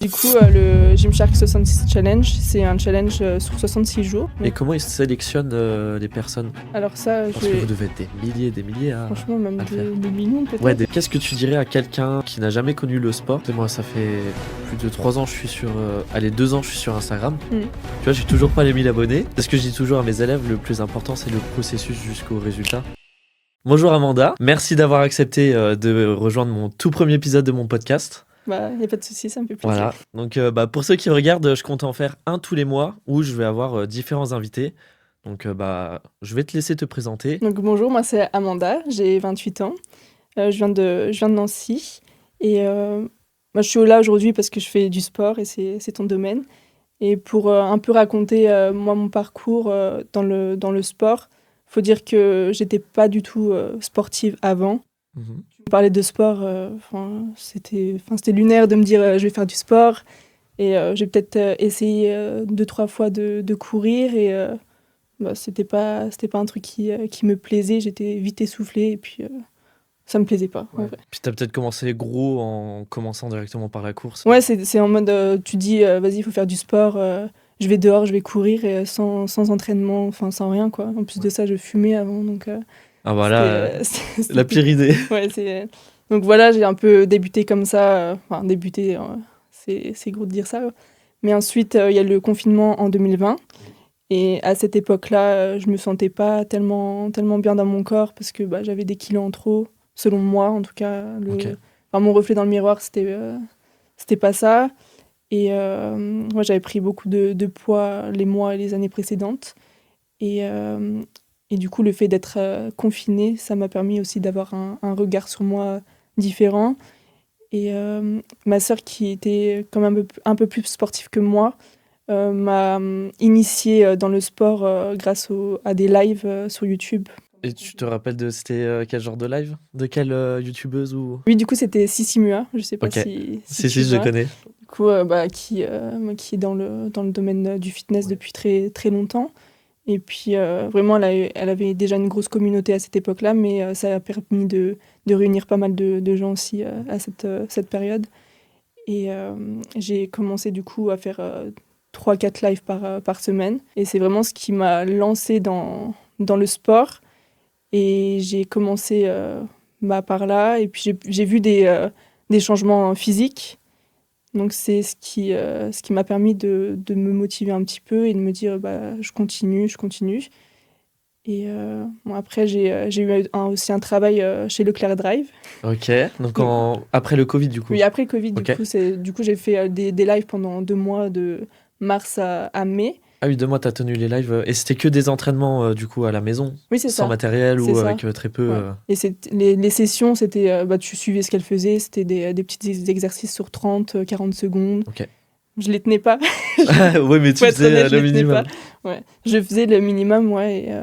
Du coup, le Gymshark 66 Challenge, c'est un challenge sur 66 jours. Et comment ils sélectionnent les personnes? Alors ça, Parce que vous devez être des milliers à... franchement, même à le faire. des millions peut-être. Ouais, qu'est-ce que tu dirais à quelqu'un qui n'a jamais connu le sport? Moi, ça fait plus de 3 ans, je suis sur... allez, 2 ans, je suis sur Instagram. Tu vois, j'ai toujours pas les 1000 abonnés. C'est ce que je dis toujours à mes élèves, le plus important, c'est le processus jusqu'au résultat. Bonjour Amanda, merci d'avoir accepté de rejoindre mon tout premier épisode de mon podcast. Bah, y a pas de souci, ça me fait plaisir. Voilà, donc pour ceux qui regardent, je compte en faire un tous les mois où je vais avoir différents invités. Donc je vais te laisser te présenter. Donc bonjour, moi c'est Amanda, j'ai 28 ans. Je viens de Nancy. Et moi, je suis là aujourd'hui parce que je fais du sport et c'est ton domaine. Et pour un peu raconter moi mon parcours dans le sport, faut dire que j'étais pas du tout sportive avant. Tu me parlais de sport, c'était lunaire de me dire je vais faire du sport. Et j'ai peut-être essayé 2-3 fois de courir et c'était pas un truc qui me plaisait. J'étais vite essoufflée et puis ça me plaisait pas. Ouais. En vrai. Puis t'as peut-être commencé gros en commençant directement par la course. Ouais, c'est en mode tu dis vas-y, il faut faire du sport. Je vais dehors, je vais courir et, sans entraînement, enfin sans rien quoi. En plus de ça, je fumais avant donc. Ah voilà, c'était la pire idée. Ouais, donc voilà, j'ai un peu débuté comme ça. Enfin, débuté, c'est gros de dire ça. Mais ensuite, il y a le confinement en 2020. Et à cette époque-là, je me sentais pas tellement bien dans mon corps parce que j'avais des kilos en trop, selon moi en tout cas. Enfin, mon reflet dans le miroir, c'était pas ça. Et moi, j'avais pris beaucoup de poids les mois et les années précédentes. Et du coup, le fait d'être confinée, ça m'a permis aussi d'avoir un regard sur moi différent. Et ma sœur, qui était quand même un peu plus sportive que moi, m'a initiée dans le sport grâce à des lives sur YouTube. Et tu te rappelles c'était quel genre de live? De quelle youtubeuse ou... Oui, du coup, c'était Sissimua. Je sais pas Ok. si tu je vois. connais. Du coup, qui est dans le domaine du fitness depuis très, très longtemps. Et puis, vraiment, elle avait déjà une grosse communauté à cette époque-là, mais ça a permis de réunir pas mal de gens aussi à cette période. Et j'ai commencé du coup à faire 3-4 lives par semaine. Et c'est vraiment ce qui m'a lancée dans le sport. Et j'ai commencé par là. Et puis j'ai vu des changements physiques. Donc c'est ce qui m'a permis de me motiver un petit peu et de me dire je continue. Et après j'ai eu aussi un travail chez Leclerc Drive. Ok, donc après le Covid du coup. Oui, après le Covid, Ok. du coup j'ai fait des lives pendant 2 mois, de mars à mai. Ah oui, 2 mois t'as tenu les lives. Et c'était que des entraînements du coup à la maison? Oui, c'est Sans ça. matériel C'est ou ça. avec très peu Ouais. Et les sessions, c'était tu suivais ce qu'elle faisait, c'était des petits exercices sur 30-40 secondes. Ok. Je les tenais pas. Oui, mais tu Pour être faisais honnête, je le les tenais minimum. pas. Ouais. Je faisais le minimum, ouais.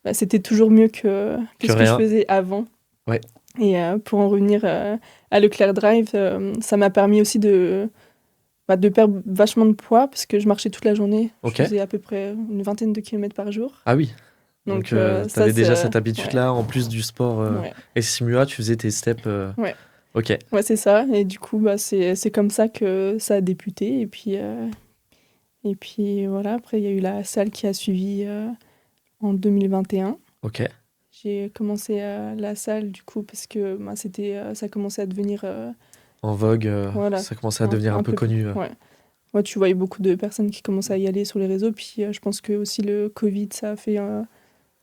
Et, c'était toujours mieux que ce que je rien. faisais avant. Ouais. Et pour en revenir à Leclerc Drive, ça m'a permis aussi de perdre vachement de poids parce que je marchais toute la journée. Ok. Je faisais à peu près une vingtaine de kilomètres par jour. Ah oui. Donc t'avais déjà cette habitude-là, en plus du sport. Ouais. Et Simua, tu faisais tes steps. Ouais. Ok. Ouais, c'est ça. Et du coup, c'est comme ça que ça a débuté. Et puis voilà, après, il y a eu la salle qui a suivi en 2021. Ok. J'ai commencé à la salle du coup parce que ça commençait à devenir En vogue, voilà, ça commençait à devenir un peu connu. Ouais. Moi, tu voyais beaucoup de personnes qui commençaient à y aller sur les réseaux. Puis je pense que aussi le Covid, ça a fait.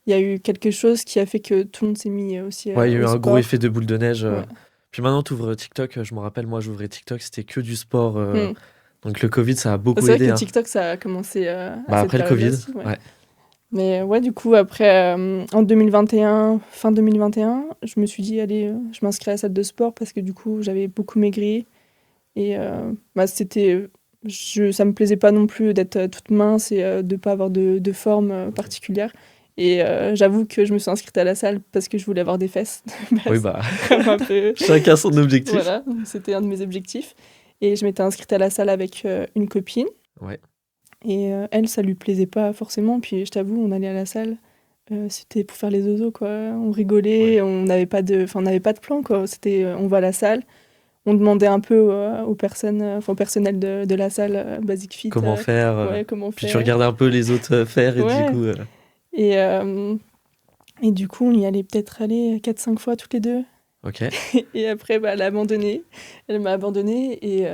Il y a eu quelque chose qui a fait que tout le monde s'est mis aussi Ouais, il y a eu au un sport. gros effet de boule de neige. Ouais. Puis maintenant, tu ouvres TikTok. Je me rappelle, moi, j'ouvrais TikTok, c'était que du sport. Donc le Covid, ça a beaucoup C'est vrai aidé. que TikTok, ça a commencé à cette Après le période-là Covid. aussi. Ouais. Ouais. Mais ouais, du coup, après, en 2021, fin 2021, je me suis dit, allez, je m'inscris à la salle de sport parce que du coup, j'avais beaucoup maigri. Et ça me plaisait pas non plus d'être toute mince et de pas avoir de forme particulière. Et j'avoue que je me suis inscrite à la salle parce que je voulais avoir des fesses. Oui, Comme un peu... chacun son objectif. Voilà, c'était un de mes objectifs. Et je m'étais inscrite à la salle avec une copine. Ouais. Et elle, ça lui plaisait pas forcément. Puis je t'avoue, on allait à la salle, c'était pour faire les zozos, quoi. On rigolait, on n'avait pas de plan, quoi. C'était on va à la salle, on demandait un peu aux personnes, au personnel de la salle Basic Fit. Comment faire Ouais, comment Puis faire. tu regardais un peu les autres faire et Ouais. du coup... Et du coup, on y allait peut-être aller 4-5 fois toutes les deux. Ok. Et après, elle a abandonné. Elle m'a abandonnée et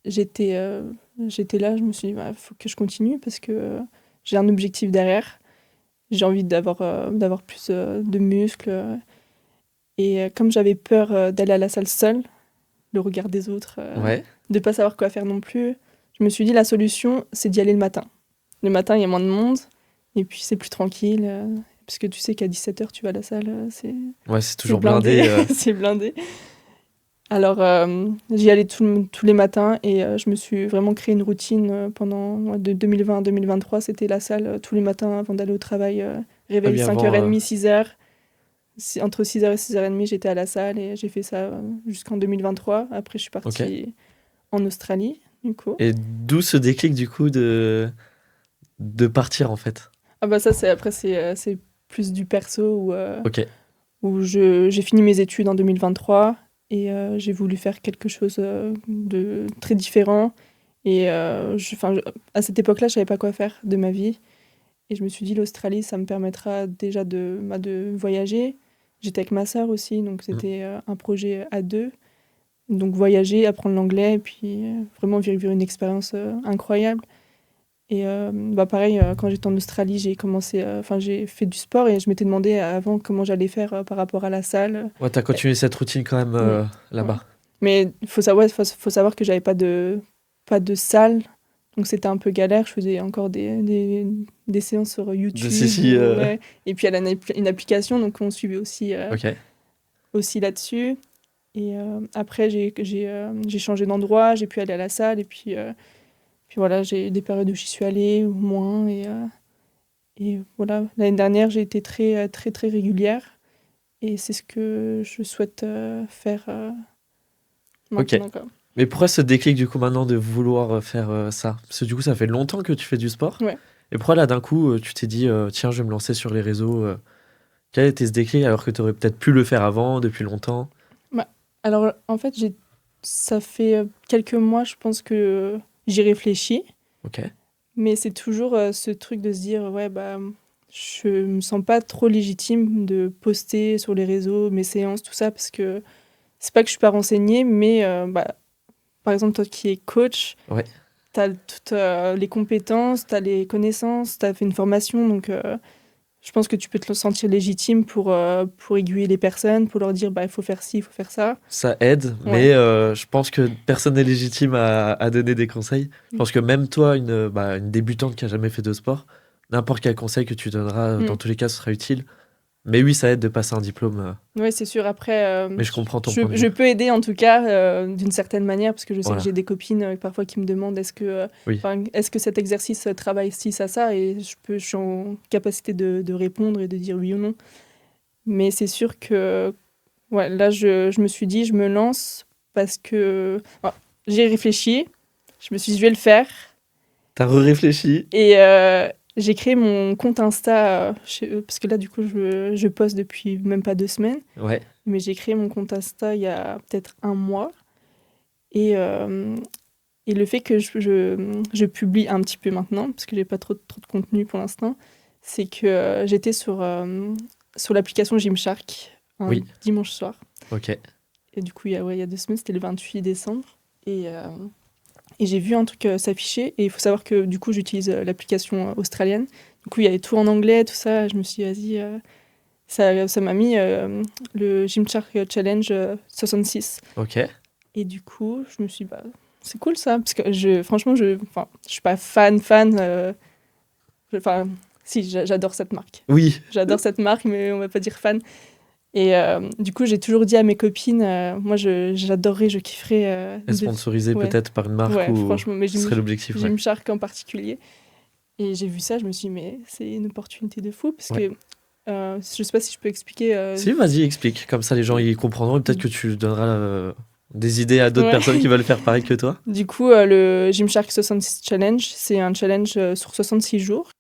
j'étais là. Je me suis dit, il faut que je continue parce que j'ai un objectif derrière. J'ai envie d'avoir plus de muscles. Et comme j'avais peur d'aller à la salle seule, le regard des autres, Ouais. de pas savoir quoi faire non plus, je me suis dit, la solution, c'est d'y aller le matin. Le matin, il y a moins de monde et puis c'est plus tranquille. Parce que tu sais qu'à 17h, tu vas à la salle, C'est toujours blindé. C'est blindé. Alors, j'y allais tous les matins et je me suis vraiment créé une routine de 2020 à 2023. C'était la salle tous les matins avant d'aller au travail. Réveil 5h30, 6h. Entre 6h et 6h30, j'étais à la salle et j'ai fait ça jusqu'en 2023. Après, je suis partie en Australie, du coup. Et d'où ce déclic, du coup, de partir, en fait? Ah bah ça, c'est plus du perso où j'ai fini mes études en 2023 et j'ai voulu faire quelque chose de très différent. Et à cette époque-là, je savais pas quoi faire de ma vie. Et je me suis dit, l'Australie, ça me permettra déjà de voyager. J'étais avec ma sœur aussi, donc c'était un projet à deux. Donc voyager, apprendre l'anglais, et puis vraiment vivre une expérience incroyable. Et pareil, quand j'étais en Australie, j'ai fait du sport et je m'étais demandé avant comment j'allais faire par rapport à la salle. Ouais, t'as continué cette routine quand même là-bas. Ouais. Mais il faut savoir que j'avais pas de salle, donc c'était un peu galère. Je faisais encore des séances sur YouTube. Ouais. Et puis elle a une application, donc on suivait aussi là-dessus. Et après, j'ai changé d'endroit, j'ai pu aller à la salle, et puis voilà, j'ai des périodes où j'y suis allée, ou moins. Et voilà, l'année dernière, j'ai été très, très, très régulière. Et c'est ce que je souhaite faire maintenant. Quoi. Mais pourquoi ce déclic, du coup, maintenant, de vouloir faire ça? Parce que du coup, ça fait longtemps que tu fais du sport. Ouais. Et pourquoi, là, d'un coup, tu t'es dit, tiens, je vais me lancer sur les réseaux Quel était ce déclic, alors que tu aurais peut-être pu le faire avant, depuis longtemps? Alors, en fait, ça fait quelques mois, je pense que j'y réfléchis. Ok. Mais c'est toujours ce truc de se dire, ouais, je me sens pas trop légitime de poster sur les réseaux mes séances, tout ça, parce que c'est pas que je suis pas renseignée, mais par exemple, toi qui es coach, tu as toutes les compétences, tu as les connaissances, tu as fait une formation, donc je pense que tu peux te sentir légitime pour aiguiller les personnes, pour leur dire, il faut faire ci, il faut faire ça. Ça aide, mais je pense que personne n'est légitime à donner des conseils. Je pense que même toi, une débutante qui a jamais fait de sport, n'importe quel conseil que tu donneras, dans tous les cas, ce sera utile. Mais oui, ça aide de passer un diplôme. Oui, c'est sûr. Après, mais je comprends ton point de vue. Je peux aider en tout cas d'une certaine manière parce que je sais que j'ai des copines parfois qui me demandent est-ce que cet exercice travaille ci, ça et je suis en capacité de répondre et de dire oui ou non. Mais c'est sûr que là, je me suis dit, je me lance parce que j'ai réfléchi. Je me suis dit, je vais le faire. T'as réfléchi. Et j'ai créé mon compte Insta, parce que là, du coup, je poste depuis même pas 2 semaines. Ouais. Mais j'ai créé mon compte Insta il y a peut-être 1 mois. Et le fait que je publie un petit peu maintenant, parce que j'ai pas trop de contenu pour l'instant, c'est que j'étais sur l'application Gymshark un dimanche soir. Ok. Et du coup, il y a 2 semaines, c'était le 28 décembre. Et j'ai vu un truc s'afficher. Et il faut savoir que du coup, j'utilise l'application australienne. Du coup, il y avait tout en anglais, tout ça. Je me suis dit, vas-y, ça m'a mis le Gymshark Challenge 66. Ok. Et du coup, je me suis dit, c'est cool ça. Parce que franchement, je suis pas fan. Si, j'adore cette marque. Oui. J'adore cette marque, mais on va pas dire fan. Et du coup, j'ai toujours dit à mes copines, moi, j'adorerais, je kifferais... être sponsorisée peut-être par une marque ou franchement, mais ce serait l'objectif. Gymshark en particulier. Et j'ai vu ça, je me suis dit, mais c'est une opportunité de fou, parce que je sais pas si je peux expliquer... Si, vas-y, explique. Comme ça, les gens y comprendront et peut-être que tu donneras des idées à d'autres personnes qui veulent faire pareil que toi. Du coup, le Gymshark 66 Challenge, c'est un challenge sur 66 jours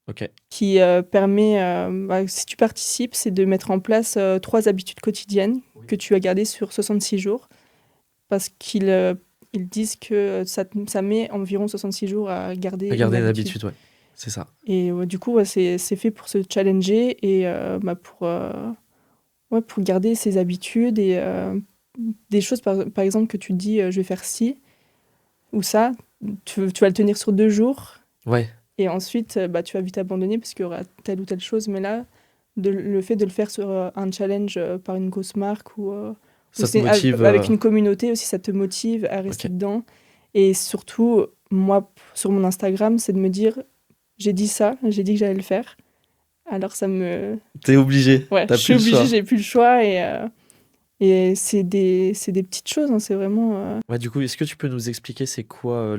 qui permet, si tu participes, c'est de mettre en place 3 habitudes quotidiennes que tu as gardées sur 66 jours. parce qu'ils ils disent que ça met environ 66 jours à garder À garder une une habitude. habitude, ouais. C'est ça. Et du coup, ouais, c'est fait pour se challenger et pour garder ses habitudes et des choses, par exemple, que tu te dis, je vais faire ci ou ça, tu vas le tenir sur 2 jours Ouais. et ensuite, tu vas vite abandonner parce qu'il y aura telle ou telle chose. Mais là, le fait de le faire sur un challenge par une grosse marque ou Ça te c'est motive. avec une communauté aussi, ça te motive à rester Ok. dedans. Et surtout, moi, sur mon Instagram, c'est de me dire, j'ai dit ça, j'ai dit que j'allais le faire. Alors ça me... T'es obligé. Ouais, je T'as suis plus le obligée, choix. j'ai plus le choix. Et c'est des petites choses, hein, c'est vraiment... Ouais, du coup, est-ce que tu peux nous expliquer c'est quoi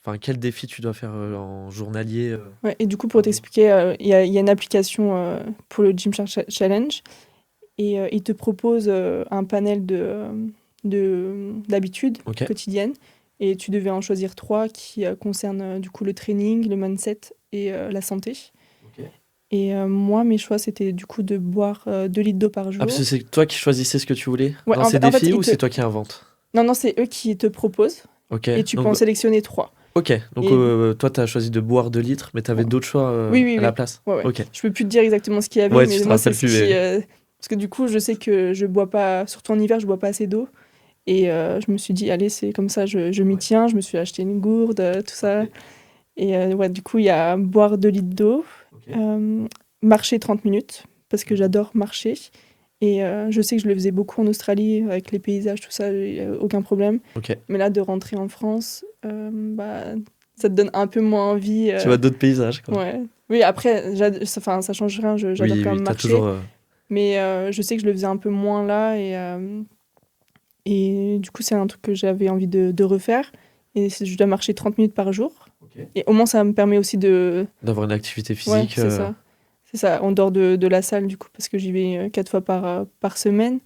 Enfin, quel défi tu dois faire en journalier Ouais, et du coup, pour par jour? t'expliquer, il y a une application pour le Gymshark Challenge. Et il te propose un panel d'habitudes Ok. quotidiennes. Et tu devais en choisir 3 qui concernent du coup le training, le mindset et la santé. Ok. Et moi, mes choix, c'était du coup de boire 2 litres d'eau par Ah, parce que jour. c'est toi qui choisissais ce que tu voulais Ouais, dans ces en fait, défis ou c'est toi qui inventes? non, non, c'est eux qui te proposent Ok. et tu peux Donc, en sélectionner 3. ok. Donc, Et toi, t'as choisi de boire 2 litres, mais t'avais ouais. d'autres choix Oui, oui, à la oui. place. Ouais, ouais. Ok. Je peux plus te dire exactement ce qu'il y avait, Ouais, tu mais te moi, c'est rappelles ce plus, qui. mais. Parce que du coup, je sais que je bois pas, surtout en hiver, je bois pas assez d'eau. Et je me suis dit, allez, c'est comme ça, je m'y Ouais. tiens. Je me suis acheté une gourde, tout ça. Ok. Et ouais, du coup, il y a boire 2 litres d'eau, Ok. marcher 30 minutes, parce que Mhm. j'adore marcher. Et je sais que je le faisais beaucoup en Australie, avec les paysages, tout ça, aucun problème. Ok. Mais là, de rentrer en France, ça te donne un peu moins envie. Tu vois d'autres paysages, quoi. Ouais. Oui, après, ça change rien, j'adore Oui, quand oui, même t'as marcher. toujours. Mais je sais que je le faisais un peu moins là. Et du coup, c'est un truc que j'avais envie de refaire. Et je dois marcher 30 minutes par jour. Ok. Et au moins, ça me permet aussi de... D'avoir une activité Ouais, physique. c'est ça. C'est ça, en dehors de la salle, du coup, parce que j'y vais 4 fois par semaine.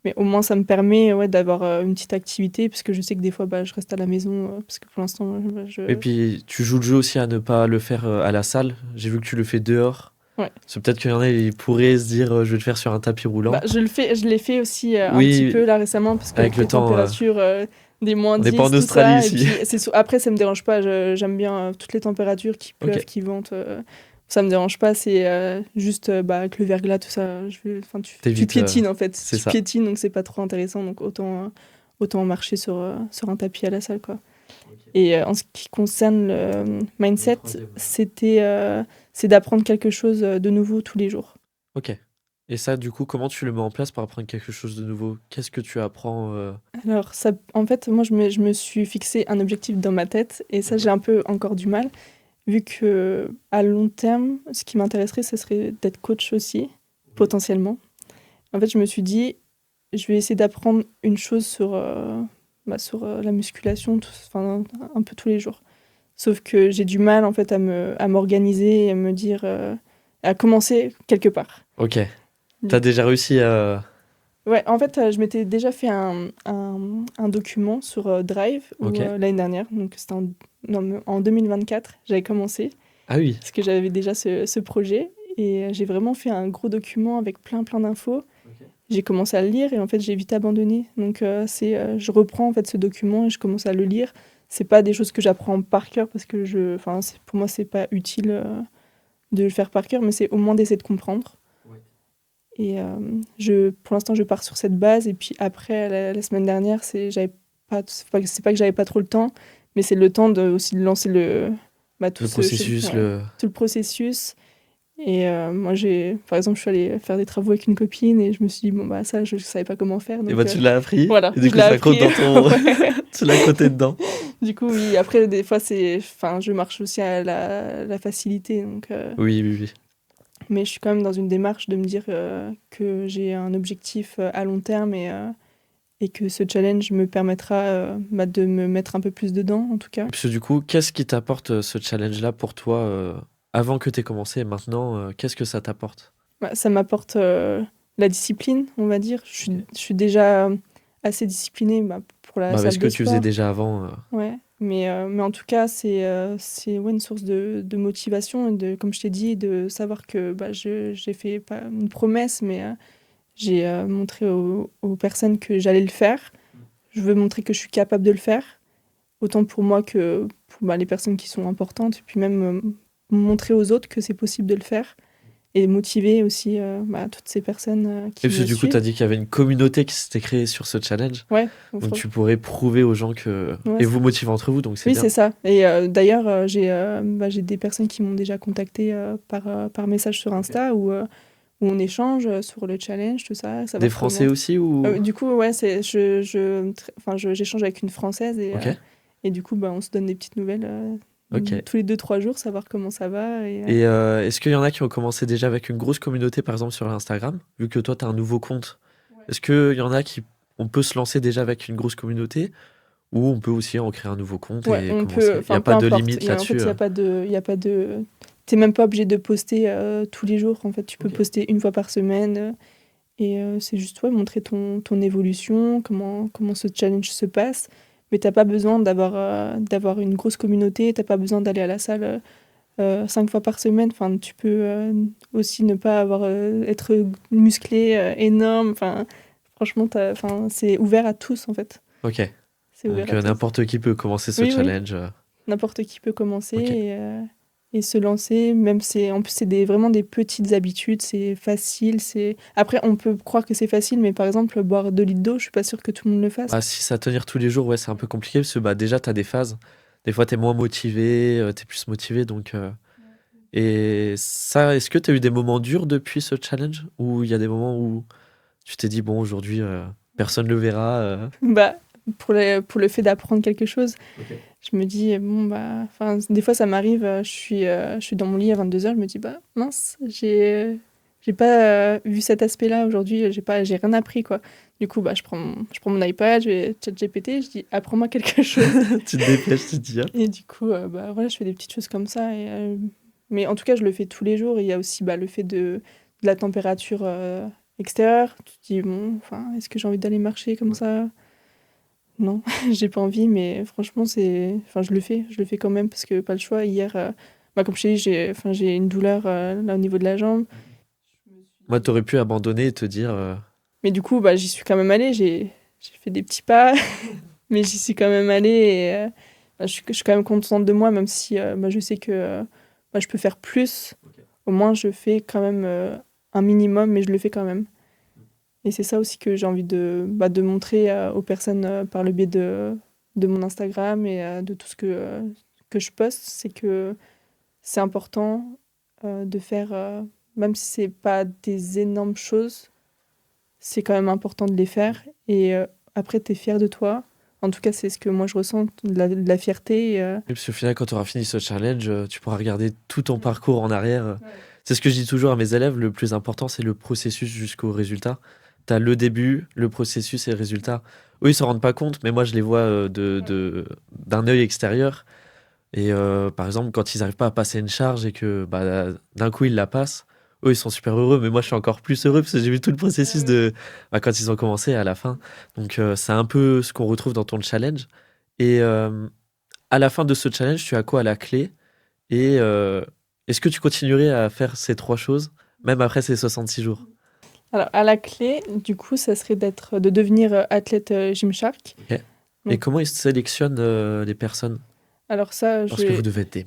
Mais au moins, ça me permet d'avoir une petite activité, parce que je sais que des fois, je reste à la maison, parce que pour l'instant, Et puis, tu joues le jeu aussi à ne pas le faire à la salle. J'ai vu que tu le fais dehors. Ouais. C'est peut-être qu'il y en a, ils pourraient se dire, je vais le faire sur un tapis roulant. Je l'ai fait aussi un petit Oui, peu là récemment, parce avec qu'avec le les temps, températures des moins on n'est pas 10 en tout Australie ça. Et ici. puis, après, ça me dérange pas. J'aime bien toutes les températures, qui Ok. pleuvent, qui ventent. Ça me dérange pas. C'est juste avec le verglas, tout ça. Enfin, tu T'évites, piétines en fait. c'est Tu ça. piétines, donc c'est pas trop intéressant. Donc autant marcher sur un tapis à la salle, quoi. Et en ce qui concerne le mindset, c'est d'apprendre quelque chose de nouveau tous les jours. Ok. Et ça, du coup, comment tu le mets en place pour apprendre quelque chose de nouveau? Qu'est-ce que tu apprends Alors, ça, en fait, moi, je me suis fixé un objectif dans ma tête et ça, j'ai un peu encore du mal, vu que à long terme, ce qui m'intéresserait, ce serait d'être coach aussi, potentiellement. En fait, je me suis dit, je vais essayer d'apprendre une chose sur la musculation, enfin, un peu tous les jours. Sauf que j'ai du mal, en fait, à m'organiser et à me dire, à commencer quelque part. Ok. T'as déjà réussi à. Ouais, en fait, je m'étais déjà fait un document sur Drive Ok. l'année dernière, donc c'était en 2024, j'avais commencé, Ah oui. parce que j'avais déjà ce projet, et j'ai vraiment fait un gros document avec plein d'infos. J'ai commencé à le lire et en fait, j'ai vite abandonné. Donc, je reprends en fait ce document et je commence à le lire. C'est pas des choses que j'apprends par cœur parce que pour moi, c'est pas utile de le faire par cœur, mais c'est au moins d'essayer de comprendre. Et pour l'instant, je pars sur cette base. Et puis après, la semaine dernière, c'est pas que j'avais pas trop le temps, mais c'est le temps aussi de lancer tout Le processus, tout le processus. Et moi, par exemple, je suis allée faire des travaux avec une copine et je me suis dit, bon, ça, je savais pas comment faire. Et Donc, bah, tu l'as appris. voilà, Et du je coup, l'ai ça croque appris. dans ton. Ouais. Tu l'as crotté dedans. Du coup, oui, après, des fois, je marche aussi à la facilité. Donc, Oui, oui, oui. mais je suis quand même dans une démarche de me dire que j'ai un objectif à long terme et que ce challenge me permettra de me mettre un peu plus dedans, en tout cas. Parce que du coup, qu'est-ce qui t'apporte ce challenge-là pour toi avant que t'aies commencé et maintenant, qu'est-ce que ça t'apporte? Ça m'apporte la discipline, on va dire. Ok. Je suis déjà assez disciplinée pour la Bah, salle ce que de tu faisais sport. déjà avant. Ouais. Mais en tout cas, c'est une source de motivation et comme je t'ai dit, de savoir que j'ai fait pas une promesse, mais j'ai montré aux personnes que j'allais le faire. je veux montrer que je suis capable de le faire, autant pour moi que pour les personnes qui sont importantes, et puis même montrer aux autres que c'est possible de le faire, et motiver aussi toutes ces personnes qui Et parce que me du coup, tu as suivent. dit qu'il y avait une communauté qui s'était créée sur ce challenge. Ouais, Donc tu pourrais prouver aux gens que... ouais, Et vous motiver entre vous, donc c'est oui, bien. c'est ça. Et d'ailleurs, j'ai des personnes qui m'ont déjà contacté par message sur Insta où on échange sur le challenge, tout ça. Des Savoir Français comment. aussi ou... Du coup, ouais, j'échange avec une Française Ok, et du coup, on se donne des petites nouvelles ok. tous les 2-3 jours, savoir comment ça va. Et est-ce qu'il y en a qui ont commencé déjà avec une grosse communauté, par exemple sur Instagram, vu que toi, tu as un nouveau compte? Est-ce qu'il y en a qui... On peut se lancer déjà avec une grosse communauté ou on peut aussi en créer un nouveau compte Ouais, et on peut, commencer? Il n'y enfin, a peu pas de importe. limite En fait, là-dessus. il y a pas de. T'es même pas obligé de poster tous les jours. En fait, tu peux Ok. poster une fois par semaine. Et c'est juste montrer ton évolution, comment ce challenge se passe. Mais t'as pas besoin d'avoir une grosse communauté, t'as pas besoin d'aller à la salle 5 fois par semaine. Enfin, tu peux aussi ne pas être musclé, énorme. Enfin, franchement, c'est ouvert à tous en fait. Ok. C'est ouvert Donc à tous. n'importe qui peut commencer ce Oui, oui. challenge. N'importe qui peut commencer Ok. et se lancer. Même en plus, c'est vraiment des petites habitudes. C'est facile. Après, on peut croire que c'est facile, mais par exemple, boire 2 litres d'eau, je suis pas sûre que tout le monde le fasse. Bah, si ça tenir tous les jours, ouais, c'est un peu compliqué parce que bah, déjà, tu as des phases. Des fois, tu es moins motivé, tu es plus motivé. Donc, Et ça, est-ce que tu as eu des moments durs depuis ce challenge? Ou il y a des moments où tu t'es dit, bon, aujourd'hui, personne ne le verra. Bah, pour le fait d'apprendre quelque chose, Ok. je me dis, bon, des fois, ça m'arrive, je suis dans mon lit à 22h, je me dis, bah, mince, j'ai pas vu cet aspect-là aujourd'hui, j'ai rien appris, quoi. Du coup, je prends mon iPad, je vais ChatGPT, je dis, apprends-moi quelque chose. Tu te dépêches, tu te dis, hop. Et du coup, voilà, je fais des petites choses comme ça. Mais en tout cas, je le fais tous les jours. Il y a aussi le fait de la température extérieure. Tu te dis, bon, enfin, est-ce que j'ai envie d'aller marcher comme ça? Non, j'ai pas envie, mais franchement, je le fais. Je le fais quand même parce que pas le choix. Hier, comme je t'ai dit, j'ai une douleur là au niveau de la jambe. Moi, t'aurais pu abandonner et te dire, Mais du coup, j'y suis quand même allée. J'ai fait des petits pas, mais j'y suis quand même allée. Et je suis quand même contente de moi, même si je sais que je peux faire plus. Au moins, je fais quand même un minimum, mais je le fais quand même. Et c'est ça aussi que j'ai envie de montrer aux personnes par le biais de mon Instagram et de tout ce que je poste. C'est que c'est important de faire, même si c'est pas des énormes choses, c'est quand même important de les faire. Et après, tu es fier de toi. En tout cas, c'est ce que moi je ressens, de la fierté. et puis au final, quand tu auras fini ce challenge, tu pourras regarder tout ton parcours en arrière. C'est ce que je dis toujours à mes élèves, le plus important, c'est le processus jusqu'au résultat. Tu as le début, le processus et le résultat. Eux, ils s'en rendent pas compte, mais moi, je les vois d'un œil extérieur. Et par exemple, quand ils n'arrivent pas à passer une charge et que bah, d'un coup, ils la passent, eux, ils sont super heureux, mais moi, je suis encore plus heureux parce que j'ai vu tout le processus quand ils ont commencé à la fin. Donc, c'est un peu ce qu'on retrouve dans ton challenge. Et à la fin de ce challenge, tu as quoi à la clé? Et est-ce que tu continuerais à faire ces 3 choses, même après ces 66 jours? Alors, à la clé, du coup, ça serait de devenir athlète Gymshark. Ok. Et comment ils sélectionnent les personnes? Alors ça, Parce que vous devez être des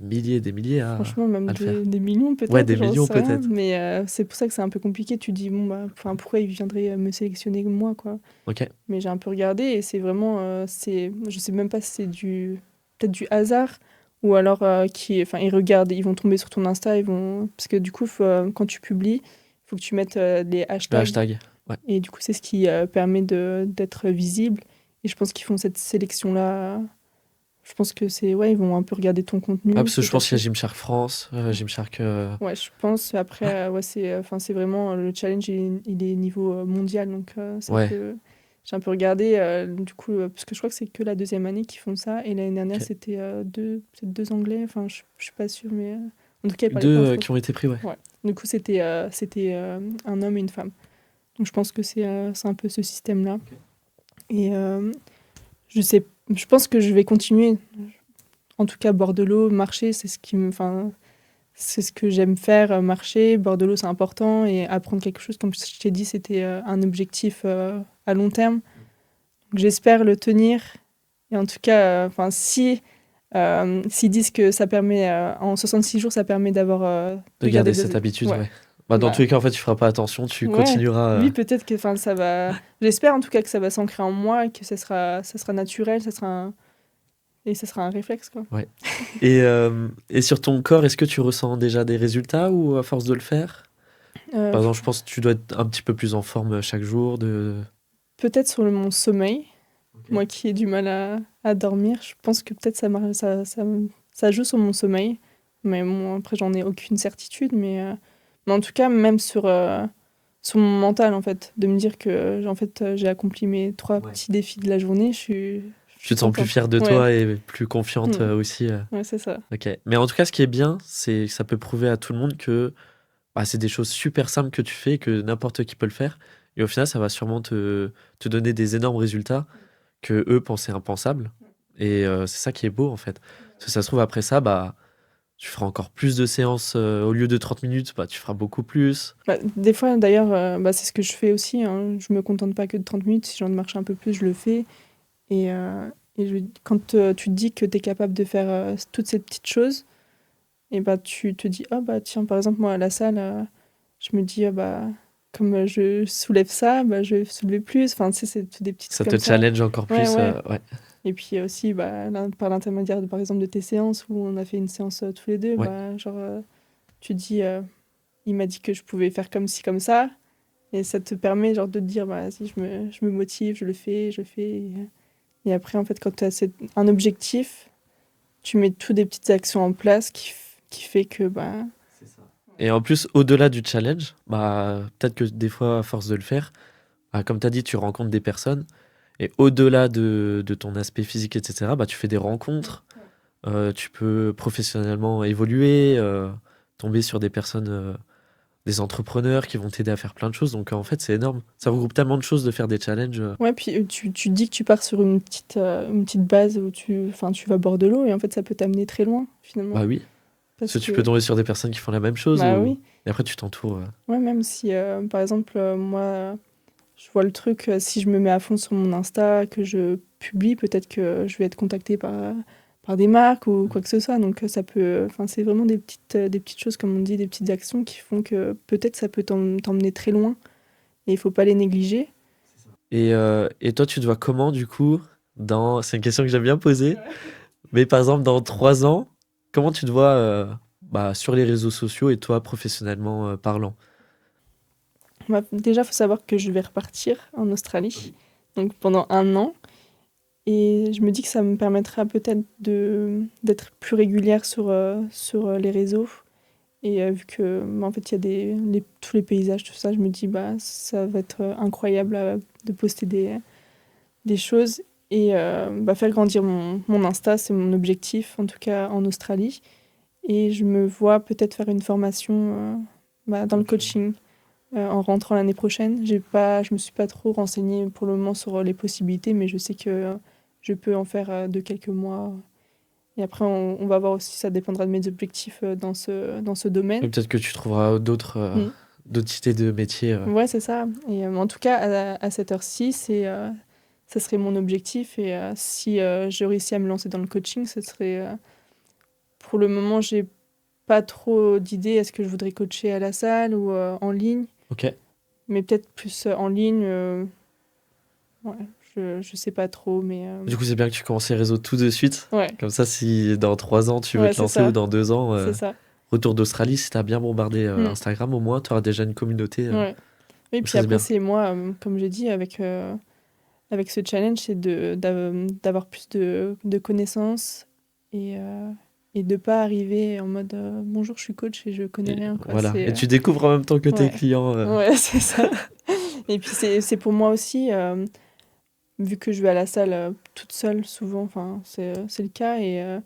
milliers franchement, même à le faire. des millions Ouais, peut-être, des j'en millions sais rien. peut-être. Mais c'est pour ça que c'est un peu compliqué. Tu te dis, bon, pourquoi il viendrait me sélectionner moi, quoi. Ok. Mais j'ai un peu regardé et c'est vraiment, je sais même pas si c'est peut-être du hasard ou alors ils regardent, ils vont tomber sur ton Insta, parce que du coup, quand tu publies, il faut que tu mettes les Le hashtags. hashtag. Ouais. Et du coup, c'est ce qui permet d'être visible. Et je pense qu'ils font cette sélection-là. Je pense que ils vont un peu regarder ton contenu. Ah, parce que je pense qu'il y a peut-être. Gymshark France, Gymshark. Ouais, je pense. Après, c'est vraiment le challenge, il est niveau mondial. Donc, Ouais. j'ai un peu regardé, du coup, parce que je crois que c'est que la deuxième année qu'ils font ça. Et l'année dernière, Ok. c'était peut-être 2 Anglais. Enfin, je suis pas sûre, mais en tout cas, ils parlaient 2 pas français. qui ont été pris, ouais. Ouais. Du coup, c'était un homme et une femme. Donc, je pense que c'est un peu ce système-là. Et je pense que je vais continuer. En tout cas, bord de l'eau, marcher, c'est ce que j'aime faire, marcher. Bord de l'eau, c'est important. Et apprendre quelque chose, comme je t'ai dit, c'était un objectif à long terme. Donc, j'espère le tenir. Et en tout cas, si s'ils disent que ça permet, en 66 jours, ça permet d'avoir De garder cette habitude, Ouais. ouais. Bah, dans Bah, tous les cas, en fait, tu feras pas attention, tu ouais. continueras. Oui, peut-être que ça va. J'espère en tout cas que ça va s'ancrer en moi et que ça sera naturel, et ça sera un réflexe, quoi. Ouais. Et sur ton corps, est-ce que tu ressens déjà des résultats ou à force de le faire? Euh, Par exemple, je pense que tu dois être un petit peu plus en forme chaque jour. Peut-être sur mon sommeil, moi qui ai du mal à dormir, je pense que peut-être ça joue sur mon sommeil. Mais bon, après, j'en ai aucune certitude. Mais en tout cas, même sur mon mental, en fait, de me dire que en fait, j'ai accompli mes 3 petits défis de la journée, je Tu suis te sens plus contente. fière de Ouais. toi et plus confiante aussi. Ouais, c'est ça. Ok. Mais en tout cas, ce qui est bien, c'est que ça peut prouver à tout le monde que c'est des choses super simples que tu fais, que n'importe qui peut le faire. Et au final, ça va sûrement te donner des énormes résultats que eux pensaient impensables. Et c'est ça qui est beau, en fait. Parce que ça se trouve, après ça, tu feras encore plus de séances. Au lieu de 30 minutes, tu feras beaucoup plus. Des fois, d'ailleurs, c'est ce que je fais aussi, hein. Je me contente pas que de 30 minutes. Si j'ai envie de marcher un peu plus, je le fais. Et, quand tu te dis que tu es capable de faire toutes ces petites choses, et tu te dis, ah bah tiens, par exemple, moi à la salle, je me dis, ah bah, comme je soulève ça, je vais soulever plus. Enfin, tu sais, c'est tout des petits Ça trucs te comme ça. challenge encore Ouais, plus. ouais. Ouais. Et puis aussi, par l'intermédiaire, par exemple, de tes séances, où on a fait une séance tous les deux, Ouais. tu dis, il m'a dit que je pouvais faire comme ci, comme ça. Et ça te permet genre, de te dire, bah, si je me motive, je le fais, je le fais. Et après, en fait, quand tu as un objectif, tu mets toutes des petites actions en place qui fait que... Et en plus, au-delà du challenge, peut-être que des fois, à force de le faire, comme tu as dit, tu rencontres des personnes. Et au-delà de ton aspect physique, etc., tu fais des rencontres. Tu peux professionnellement évoluer, tomber sur des personnes, des entrepreneurs qui vont t'aider à faire plein de choses. Donc en fait, c'est énorme. Ça regroupe tellement de choses de faire des challenges. Ouais, puis tu dis que tu pars sur une petite base où tu vas à bord de l'eau, et en fait, ça peut t'amener très loin, finalement. Bah oui. Parce que tu peux tomber sur des personnes qui font la même chose. Oui. Et après, tu t'entoures. Ouais, même si, par exemple, moi, je vois le truc, si je me mets à fond sur mon Insta, que je publie, peut-être que je vais être contactée par des marques ou quoi que ce soit. Donc ça peut, c'est vraiment des petites choses, comme on dit, des petites actions qui font que peut-être ça peut t'emmener très loin, et il faut pas les négliger. Et toi, tu te vois comment, du coup, c'est une question que j'aime bien poser, mais par exemple, dans 3 ans, comment tu te vois sur les réseaux sociaux et toi, professionnellement parlant? Déjà, il faut savoir que je vais repartir en Australie, donc pendant 1 an. Et je me dis que ça me permettra peut-être d'être plus régulière sur les réseaux. Et vu que, en fait, il y a tous les paysages, tout ça, je me dis, ça va être incroyable de poster des choses. Et faire grandir mon Insta, c'est mon objectif, en tout cas en Australie. Et je me vois peut-être faire une formation dans le coaching en rentrant l'année prochaine. Je me suis pas trop renseignée pour le moment sur les possibilités, mais je sais que je peux en faire de quelques mois. Et après, on va voir aussi, ça dépendra de mes objectifs dans ce domaine. Et peut-être que tu trouveras d'autres idées de métiers. Ouais, c'est ça. Et en tout cas, à cette heure-ci, ça serait mon objectif. Et si je réussis à me lancer dans le coaching, ce serait... pour le moment, j'ai pas trop d'idées. Est-ce que je voudrais coacher à la salle ou en ligne? Ok. Mais peut-être plus en ligne. Ouais, je sais pas trop, mais... Du coup, c'est bien que tu commences les réseaux tout de suite. Ouais. Comme ça, si dans 3 ans, tu veux Ouais, te c'est lancer ça. ou dans 2 ans, C'est ça. retour d'Australie, si t'as bien bombardé Instagram, au moins, tu auras déjà une communauté. Ouais. Oui, puis ça, c'est après, bien. c'est moi, comme j'ai dit, avec ce challenge, c'est d'avoir plus de connaissances et de pas arriver en mode bonjour, je suis coach et je connais rien, quoi. Voilà. Et tu découvres en même temps que tes ouais. clients. Ouais, c'est ça. Et puis c'est pour moi aussi, vu que je vais à la salle toute seule souvent, enfin c'est le cas, et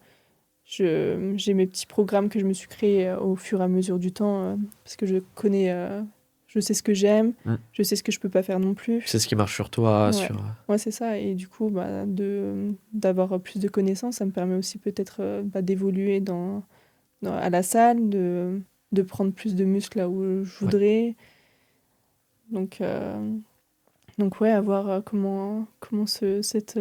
j'ai mes petits programmes que je me suis créés au fur et à mesure du temps, parce que je sais ce que j'aime, je sais ce que je peux pas faire non plus. Tu sais ce qui marche sur toi. Ouais. Ouais, c'est ça. Et du coup, d'avoir plus de connaissances, ça me permet aussi peut-être d'évoluer à la salle, de prendre plus de muscles là où je voudrais. Donc Donc ouais, à voir comment cette...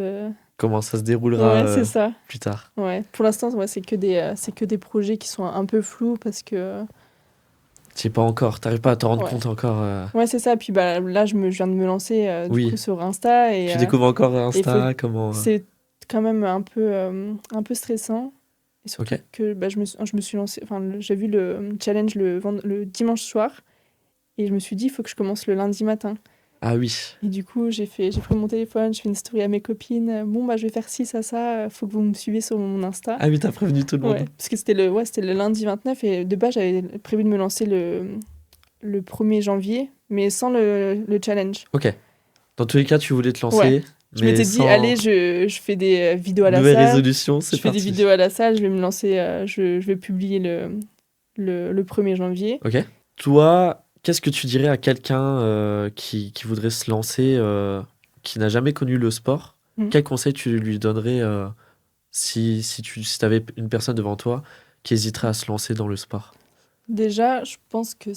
Comment ça se déroulera Ouais, c'est ça. plus tard. Ouais. Pour l'instant, ouais, c'est que des projets qui sont un peu flous parce que... Tu sais pas encore, t'arrives pas à te rendre Ouais. compte encore. Ouais, c'est ça. Puis bah, là, je viens de me lancer du Oui. coup sur Insta. Et Tu découvres encore Insta, faut- comment. c'est quand même un peu stressant. Et surtout Ok. que bah, je me suis lancée... Enfin, j'ai vu le challenge le dimanche soir. Et je me suis dit, il faut que je commence le lundi matin. Ah oui. Et du coup, j'ai pris mon téléphone, je fais une story à mes copines. Bon, bah, je vais faire ci, ça. Faut que vous me suivez sur mon Insta. Ah oui, t'as prévenu tout le monde. Ouais, parce que c'était le lundi 29. Et de base, j'avais prévu de me lancer le 1er janvier, mais sans le challenge. Ok. Dans tous les cas, tu voulais te lancer, Ouais. Je mais m'étais dit, sans allez, je fais des vidéos à la nouvelle salle. résolution, c'est Je fais des parti. vidéos à la salle, je vais me lancer, je vais publier le 1er janvier. Ok. Toi, qu'est-ce que tu dirais à quelqu'un qui voudrait se lancer, qui n'a jamais connu le sport? Mhm. Quel conseil tu lui donnerais si tu avais une personne devant toi qui hésiterait à se lancer dans le sport? Déjà, je pense que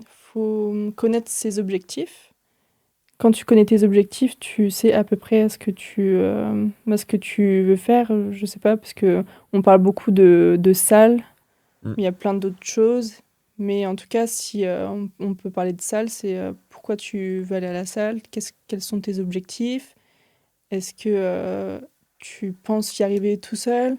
faut connaître ses objectifs. Quand tu connais tes objectifs, tu sais à peu près ce que tu veux faire. Je sais pas, parce que on parle beaucoup de salles, Mm. mais il y a plein d'autres choses. Mais en tout cas, si on peut parler de salle, c'est pourquoi tu veux aller à la salle, quels sont tes objectifs, est-ce que tu penses y arriver tout seul?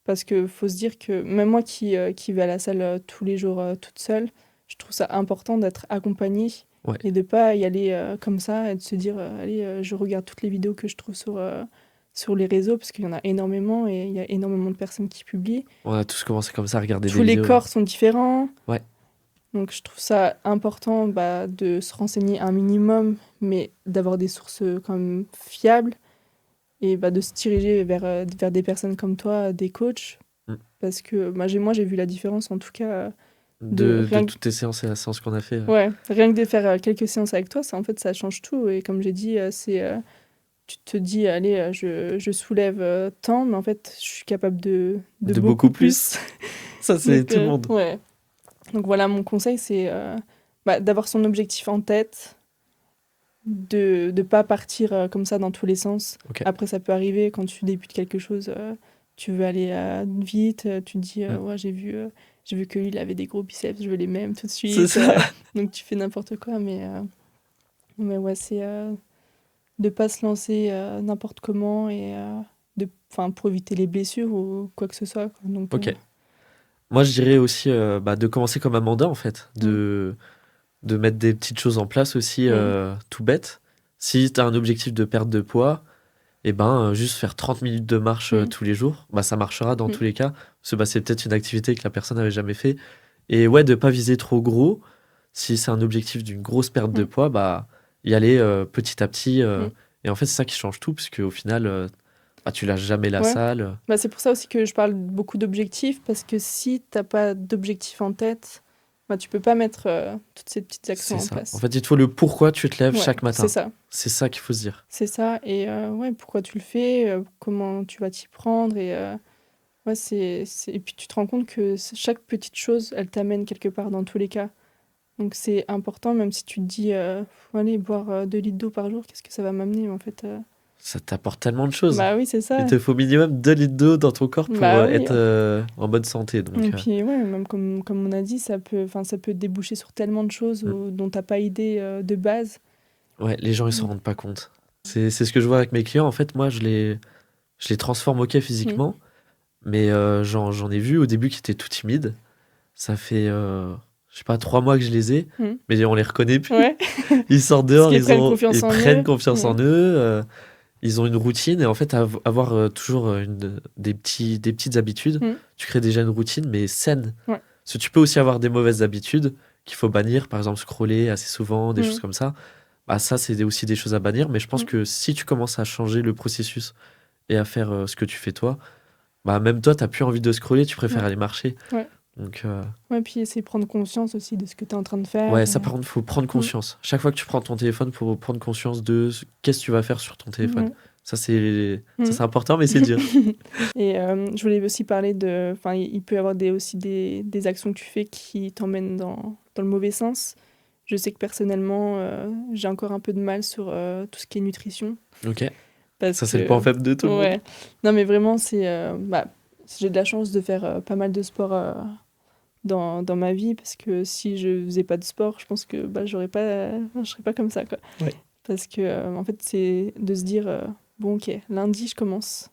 Parce que faut se dire que même moi qui vais à la salle tous les jours toute seule, je trouve ça important d'être accompagnée Ouais. et de pas y aller comme ça et de se dire allez, je regarde toutes les vidéos que je trouve sur les réseaux parce qu'il y en a énormément et il y a énormément de personnes qui publient. On a tous commencé comme ça à regarder Tous des les vidéos. corps sont différents. Ouais. Donc je trouve ça important de se renseigner un minimum, mais d'avoir des sources quand même fiables et de se diriger vers des personnes comme toi, des coachs. Mm. Parce que moi, j'ai vu la différence, en tout cas, De rien que- toutes tes séances et la séance qu'on a fait. ouais, rien que de faire quelques séances avec toi, ça, en fait, ça change tout. Et comme j'ai dit, tu te dis, allez, je soulève tant, mais en fait, je suis capable de beaucoup plus. Ça, c'est Donc, tout le monde. ouais. Donc voilà, mon conseil, c'est d'avoir son objectif en tête, de ne pas partir comme ça dans tous les sens. Ok. Après, ça peut arriver quand tu débutes quelque chose, tu veux aller vite, tu te dis, ouais, j'ai vu que lui, il avait des gros biceps, je veux les mêmes tout de C'est suite. ça. Donc tu fais n'importe quoi, mais ouais, c'est de pas se lancer n'importe comment et pour éviter les blessures ou quoi que ce soit, quoi. Donc, Ok. Moi, je dirais aussi de commencer comme Amanda, en fait. De mettre des petites choses en place aussi, tout bête. Si tu as un objectif de perte de poids, et juste faire 30 minutes de marche tous les jours, ça marchera dans tous les cas. Parce que c'est peut-être une activité que la personne n'avait jamais fait. Et ouais, de pas viser trop gros. Si c'est un objectif d'une grosse perte de poids, y aller petit à petit. Et en fait, c'est ça qui change tout, parce qu'au final, tu lâches jamais la Ouais. salle. C'est pour ça aussi que je parle beaucoup d'objectifs, parce que si t'as pas d'objectif en tête, tu peux pas mettre toutes ces petites actions C'est en ça. place. En fait, il te faut le pourquoi tu te lèves Ouais, chaque matin. c'est ça. C'est ça qu'il faut se dire. C'est ça. Et pourquoi tu le fais, comment tu vas t'y prendre. Et, et puis tu te rends compte que chaque petite chose, elle t'amène quelque part dans tous les cas. Donc c'est important, même si tu te dis, faut aller boire 2 litres d'eau par jour, qu'est-ce que ça va m'amener? Mais en fait, Ça t'apporte tellement de choses. oui, c'est ça. Il te faut minimum 2 litres d'eau dans ton corps pour Oui. être en bonne santé. Donc, Et puis, ouais, même comme on a dit, ça peut déboucher sur tellement de choses dont t'as pas idée de base. ouais, les gens, ils s'en rendent pas compte. C'est ce que je vois avec mes clients. En fait, moi, je les transforme, ok, physiquement. Mais j'en ai vu au début qui étaient tout timides. Ça fait, je sais pas, 3 mois que je les ai. Mais on les reconnaît plus. Ouais. Ils sortent dehors, Parce ils qu'ils prennent confiance en eux. Ils ont une routine. Et en fait, avoir toujours des petites habitudes, tu crées déjà une routine, mais saine. Ouais. Parce que tu peux aussi avoir des mauvaises habitudes qu'il faut bannir. Par exemple, scroller assez souvent, des choses comme ça. Ça, c'est aussi des choses à bannir. Mais je pense que si tu commences à changer le processus et à faire ce que tu fais toi, même toi, t'as plus envie de scroller, tu préfères aller marcher. Ouais. Donc, ouais, puis essayer de prendre conscience aussi de ce que tu es en train de faire. ouais, ça par contre, faut prendre conscience. Chaque fois que tu prends ton téléphone, faut prendre conscience de qu'est-ce que tu vas faire sur ton téléphone. Ça, c'est important, mais c'est dur. Et je voulais aussi parler il peut y avoir aussi des actions que tu fais qui t'emmènent dans le mauvais sens. Je sais que personnellement, j'ai encore un peu de mal sur tout ce qui est nutrition. Ok. Parce Ça, c'est le que, point faible de tout le monde. ouais. Non, mais vraiment, j'ai de la chance de faire pas mal de sport dans ma vie, parce que si je faisais pas de sport, je pense que je serais pas comme ça, quoi. Ouais. Parce que, en fait, c'est de se dire, bon, ok, lundi, je commence,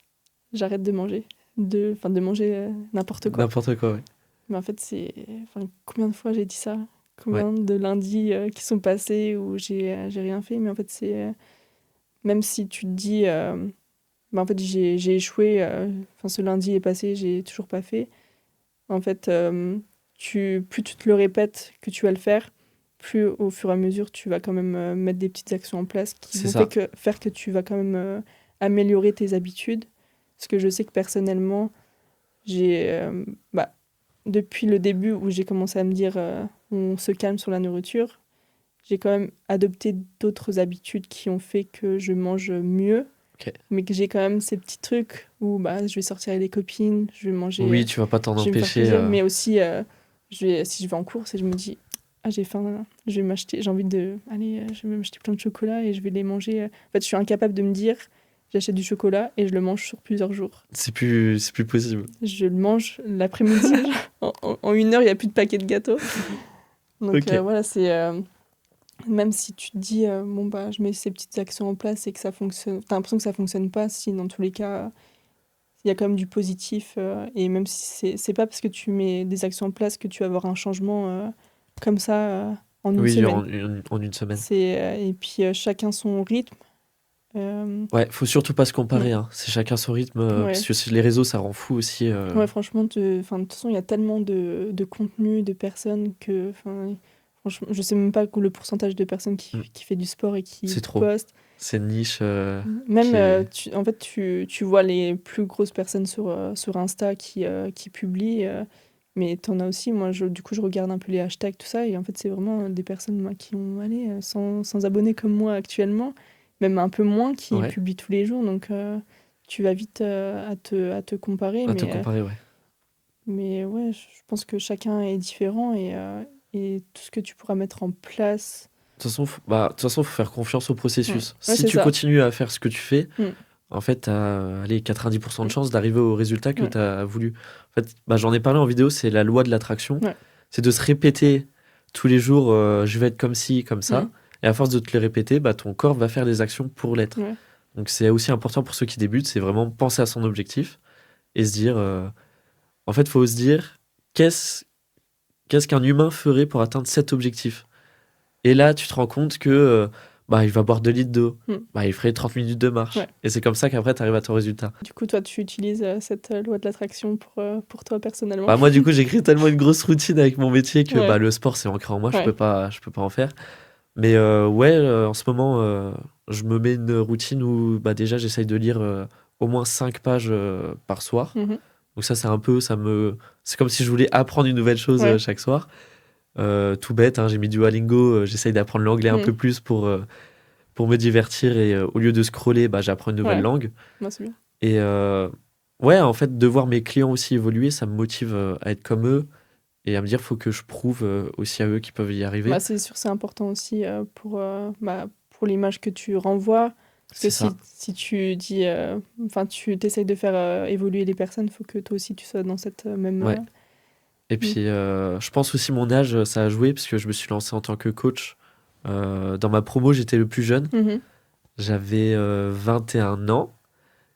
j'arrête de manger. De manger n'importe quoi. N'importe quoi, ouais. Mais en fait, combien de fois j'ai dit ça? Ouais. Combien de lundis qui sont passés où j'ai rien fait? Mais en fait, même si tu te dis, en fait, j'ai échoué, ce lundi est passé, j'ai toujours pas fait. En fait, plus tu te le répètes que tu vas le faire, plus au fur et à mesure, tu vas quand même mettre des petites actions en place qui C'est vont ça. faire que tu vas quand même améliorer tes habitudes. Parce que je sais que personnellement, j'ai, depuis le début où j'ai commencé à me dire on se calme sur la nourriture, j'ai quand même adopté d'autres habitudes qui ont fait que je mange mieux. Ok. Mais que j'ai quand même ces petits trucs où je vais sortir avec des copines, je vais manger, Oui, tu vas pas t'en je vais me faire empêcher. plaisir. Mais aussi, si je vais en course et je me dis, ah, j'ai faim, j'ai envie de, allez, je vais m'acheter plein de chocolat et je vais les manger. En fait, je suis incapable de me dire, j'achète du chocolat et je le mange sur plusieurs jours. C'est plus possible. Je le mange l'après-midi. En 1 heure, il n'y a plus de paquet de gâteaux. Donc Ok. voilà, même si tu te dis, je mets ces petites actions en place et que ça fonctionne, t'as l'impression que ça fonctionne pas, si dans tous les cas, il y a quand même du positif. Et même si c'est pas parce que tu mets des actions en place que tu vas avoir un changement comme ça en une Oui, semaine. en une semaine. Et puis chacun son rythme. Ouais, faut surtout pas se Mm. comparer, hein. C'est chacun son rythme, Ouais. parce que les réseaux, ça rend fou aussi. Ouais, franchement, de toute façon, il y a tellement de contenu, de personnes que, franchement, je sais même pas le pourcentage de personnes Mm. qui fait du sport et qui C'est trop. postent. C'est une niche Même, qui est... en fait, tu vois les plus grosses personnes sur Insta qui publient, mais t'en as aussi. Moi, du coup, je regarde un peu les hashtags, tout ça, et en fait, c'est vraiment des personnes moi, qui ont, allez, 100 abonnés comme moi actuellement, même un peu moins, qui Ouais, publient tous les jours. Donc, tu vas vite à te comparer, à te comparer, ouais. mais ouais, je pense que chacun est différent et tout ce que tu pourras mettre en place. De toute façon, faut faire confiance au Ouais, processus. ouais, Si c'est tu ça. continues à faire ce que tu fais, Mm. en fait, t'as allez, 90% de Mm. chances d'arriver au résultat que Ouais. tu as voulu. En fait, j'en ai parlé en vidéo, c'est la loi de l'attraction. Ouais. C'est de se répéter tous les jours, je vais être comme ci, comme Mm. ça. Et à force de te le répéter, ton corps va faire des actions pour l'être. Ouais. Donc c'est aussi important pour ceux qui débutent, c'est vraiment penser à son objectif et se dire, en fait, faut se dire, qu'est-ce qu'est-ce qu'un humain ferait pour atteindre cet objectif? Et là, tu te rends compte que il va boire 2 litres d'eau. Mm. Il ferait 30 minutes de marche. Ouais. Et c'est comme ça qu'après, tu arrives à ton résultat. Du coup, toi, tu utilises cette loi de l'attraction pour toi personnellement. Moi, du coup, j'ai créé tellement une grosse routine avec mon métier que Ouais. le sport, c'est ancré en moi. Ouais. Je peux pas en faire. Mais en ce moment, je me mets une routine où déjà, j'essaye de lire au moins 5 pages par soir. Mhm. Donc ça, c'est comme si je voulais apprendre une nouvelle chose Ouais. chaque soir. Tout bête, hein, j'ai mis Duolingo, j'essaye d'apprendre l'anglais un Mm. peu plus pour me divertir et au lieu de scroller, j'apprends une nouvelle Ouais. langue. Moi, c'est bien. Et ouais, en fait, de voir mes clients aussi évoluer, ça me motive à être comme eux et à me dire, faut que je prouve aussi à eux qu'ils peuvent y arriver. C'est sûr, c'est important aussi pour l'image que tu renvoies. Parce que C'est ça. si tu dis, tu t'essayes de faire évoluer les personnes, il faut que toi aussi tu sois dans cette même. Ouais. Et puis, je pense aussi mon âge, ça a joué, parce que je me suis lancé en tant que coach. Dans ma promo, j'étais le plus jeune. Mhm. J'avais 21 ans.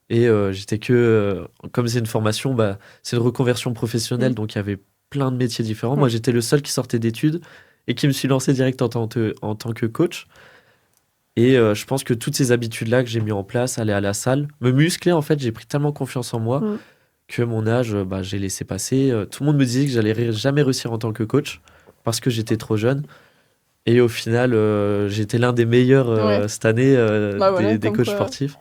Et j'étais comme c'est une formation, c'est une reconversion professionnelle, Mhm. donc il y avait plein de métiers différents. Ouais. Moi, j'étais le seul qui sortait d'études et qui me suis lancé direct en tant que coach. Et je pense que toutes ces habitudes-là que j'ai mis en place, aller à la salle, me muscler, en fait, j'ai pris tellement confiance en moi Mhm. que mon âge, j'ai laissé passer. Tout le monde me disait que j'allais jamais réussir en tant que coach parce que j'étais trop jeune. Et au final, j'étais l'un des meilleurs Ouais. cette année Voilà, des comme coachs quoi. sportifs.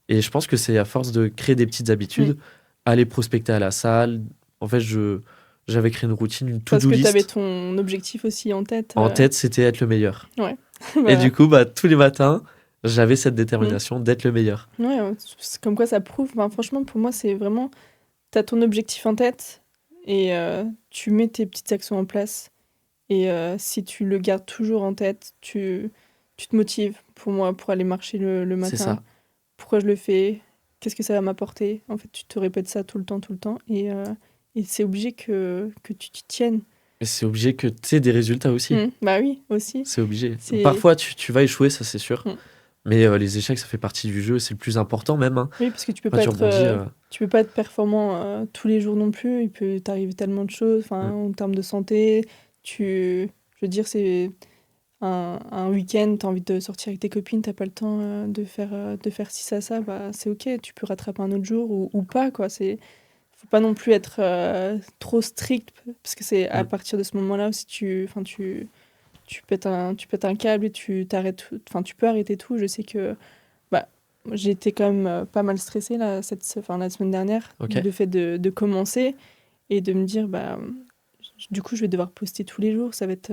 Et je pense que c'est à force de créer des petites habitudes, Mm. aller prospecter à la salle. En fait, j'avais créé une routine, une Parce to-do que tu avais list. ton objectif aussi en tête. En tête, c'était être le meilleur. Ouais. Et du coup, tous les matins, j'avais cette Mm. détermination d'être le meilleur. Ouais, c'est comme quoi ça prouve. Franchement, pour moi, c'est vraiment. Tu as ton objectif en tête et tu mets tes petites actions en place. Et si tu le gardes toujours en tête, tu te motives, pour moi, pour aller marcher le C'est matin. ça. Pourquoi je le fais? Qu'est-ce que ça va m'apporter? En fait, tu te répètes ça tout le temps. Et c'est obligé que tu t'y tiennes. Et c'est obligé que tu aies des résultats aussi. Bah oui, aussi. C'est obligé. C'est... Parfois, tu vas échouer, ça c'est sûr. Mm. Mais les échecs, ça fait partie du jeu. C'est le plus important même. Hein. Oui, parce que tu peux Quand pas tu rebondis. tu peux pas être performant tous les jours non plus. Il peut t'arriver tellement de choses, en termes de santé. Je veux dire, c'est un week-end, tu as envie de sortir avec tes copines, t'as pas le temps de faire ci, ça, bah c'est ok, tu peux rattraper un autre jour ou pas, quoi. Faut pas non plus être trop strict, parce que c'est à partir de ce moment-là aussi tu pètes un câble et tu t'arrêtes, tu peux arrêter tout. Je sais que bah, j'ai été quand même pas mal stressée là, la semaine dernière, Ok. le fait de commencer et de me dire, du coup, je vais devoir poster tous les jours. Ça va être,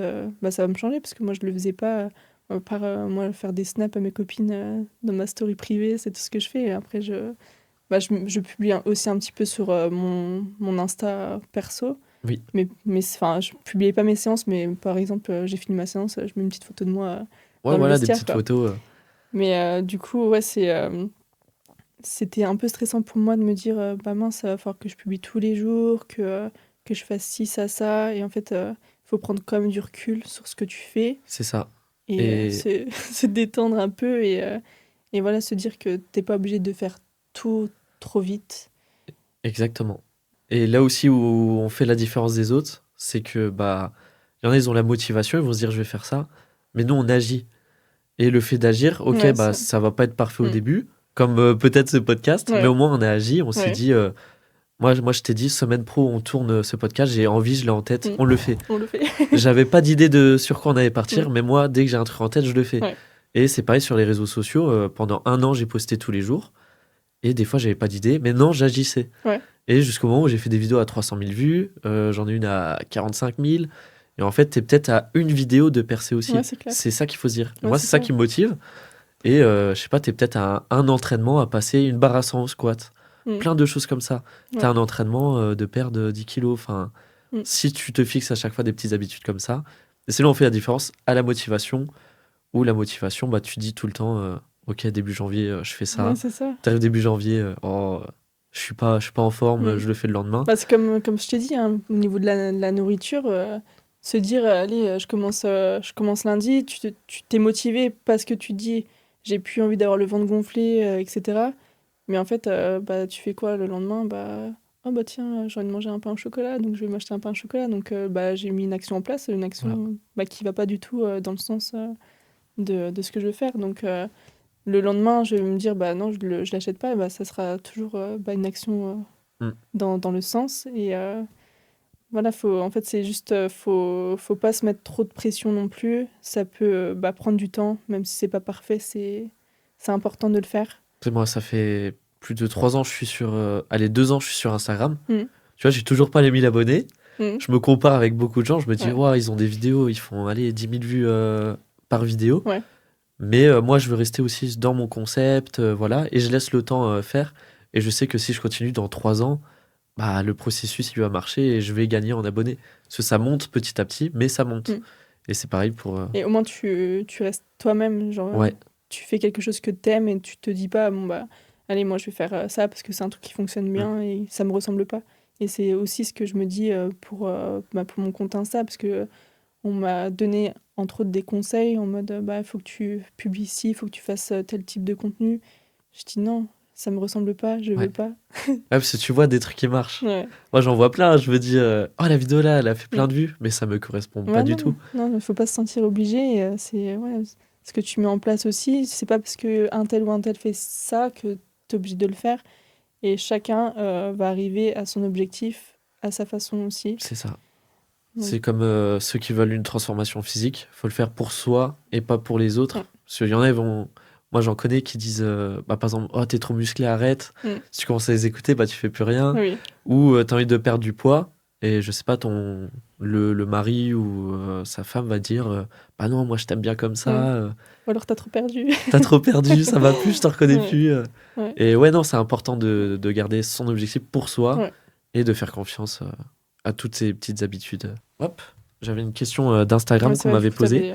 ça va me changer parce que moi, je le faisais pas. Moi, faire des snaps à mes copines dans ma story privée, c'est tout ce que je fais. Et après, je publie aussi un petit peu sur mon Insta perso. Oui. Je publiais pas mes séances, mais par exemple, j'ai fini ma séance, je mets une petite photo de moi Ouais, dans le voilà, des vestiaire, petites quoi. photos. Mais du coup, ouais, c'était un peu stressant pour moi de me dire, mince, ça va falloir que je publie tous les jours, que je fasse ci, ça. Et en fait, il faut prendre quand même du recul sur ce que tu fais C'est ça. et Et se détendre un peu et voilà, se dire que t'es pas obligé de faire tout trop vite. exactement. Et là aussi où on fait la différence des autres, c'est que il y en a, ils ont la motivation, ils vont se dire je vais faire ça, mais nous on agit. Et le fait d'agir, ok, Ouais, ça va pas être parfait au Mm. début, comme peut-être ce podcast, mais Ouais. au moins on a agi, on s'est Ouais. dit, moi je t'ai dit, semaine pro, on tourne ce podcast, j'ai envie, je l'ai en tête, Mm. on le fait. On le fait. J'avais pas d'idée de sur quoi on allait partir, Mm. mais moi, dès que j'ai un truc en tête, je le fais. Ouais. Et c'est pareil sur les réseaux sociaux, pendant 1 an, j'ai posté tous les jours, et des fois, j'avais pas d'idée, mais non, j'agissais. Ouais. Et jusqu'au moment où j'ai fait des vidéos à 300 000 vues, j'en ai une à 45 000. Et en fait, t'es peut-être à une vidéo de percer aussi. Ouais, c'est clair. C'est ça qu'il faut se dire. Ouais, Moi, c'est c'est ça ça. qui me motive. Et je sais pas, t'es peut-être à un entraînement à passer une barre à 100 au squat. Mm. Plein de choses comme ça. Ouais. T'as un entraînement de perdre 10 kilos. Enfin, Mm. si tu te fixes à chaque fois des petites habitudes comme ça, et c'est là où on fait la différence à la motivation. Où la motivation, tu dis tout le temps, ok, début janvier, je fais ça. Ouais, c'est ça. T'arrives début janvier, je suis pas en forme, Mm. je le fais le lendemain. C'est comme je t'ai dit, hein, au niveau de la nourriture, se dire, allez, je commence lundi, tu t'es motivé parce que tu te dis, j'ai plus envie d'avoir le ventre gonflé, etc. Mais en fait, tu fais quoi le lendemain? Oh tiens, j'ai envie de manger un pain au chocolat, donc je vais m'acheter un pain au chocolat. Donc j'ai mis une action en place, une action qui va pas du tout dans le sens de ce que je veux faire. Donc le lendemain, je vais me dire, non, je l'achète pas, et ça sera toujours une action dans le sens. Et voilà, en fait, c'est juste, faut pas se mettre trop de pression non plus. Ça peut prendre du temps, même si c'est pas parfait, c'est important de le faire. Moi, ça fait plus de 3 ans, je suis sur. Allez, 2 ans, je suis sur Instagram. Mm. Tu vois, j'ai toujours pas les 1000 abonnés. Mm. Je me compare avec beaucoup de gens. Je me dis, Ouais. ouais, ils ont des vidéos, ils font, allez, 10 000 vues par vidéo. Ouais. Mais moi, je veux rester aussi dans mon concept, voilà. Et je laisse le temps faire. Et je sais que si je continue dans 3 ans, le processus, il va marcher et je vais gagner en abonnés. Parce que ça monte petit à petit, mais ça monte. Mm. Et c'est pareil pour. Et au moins, tu restes toi-même. Genre, Ouais. tu fais quelque chose que t'aimes et tu te dis pas, allez, moi, je vais faire ça parce que c'est un truc qui fonctionne bien et ça me ressemble pas. Et c'est aussi ce que je me dis pour mon compte Insta, parce que on m'a donné, entre autres, des conseils en mode, faut que tu publies ci, il faut que tu fasses tel type de contenu. Je dis non, ça me ressemble pas, je veux pas. Parce que tu vois des trucs qui marchent. Ouais. Moi, j'en vois plein. Je me dis, oh, la vidéo là, elle a fait plein de vues, mais ça me correspond pas du tout. Non, il faut pas se sentir obligé. C'est ce que tu mets en place aussi. C'est pas parce que un tel ou un tel fait ça que tu es obligé de le faire. Et chacun va arriver à son objectif à sa façon aussi. C'est ça. Ouais. C'est comme ceux qui veulent une transformation physique. Faut le faire pour soi et pas pour les autres. Ouais. Parce qu'il y en a, moi, j'en connais qui disent, par exemple, oh, t'es trop musclé, arrête. Si tu commences à les écouter, tu fais plus rien. Oui. Ou t'as envie de perdre du poids. Et je sais pas, le mari ou sa femme va dire, non, moi, je t'aime bien comme ça. Ou alors t'as trop perdu. T'as trop perdu, ça va plus, je te reconnais plus. Ouais. Et ouais, non, c'est important de garder son objectif pour soi et de faire confiance à toutes ces petites habitudes. Hop, j'avais une question d'Instagram Ouais, qu'on c'est vrai, m'avait du coup, posée. t'avais,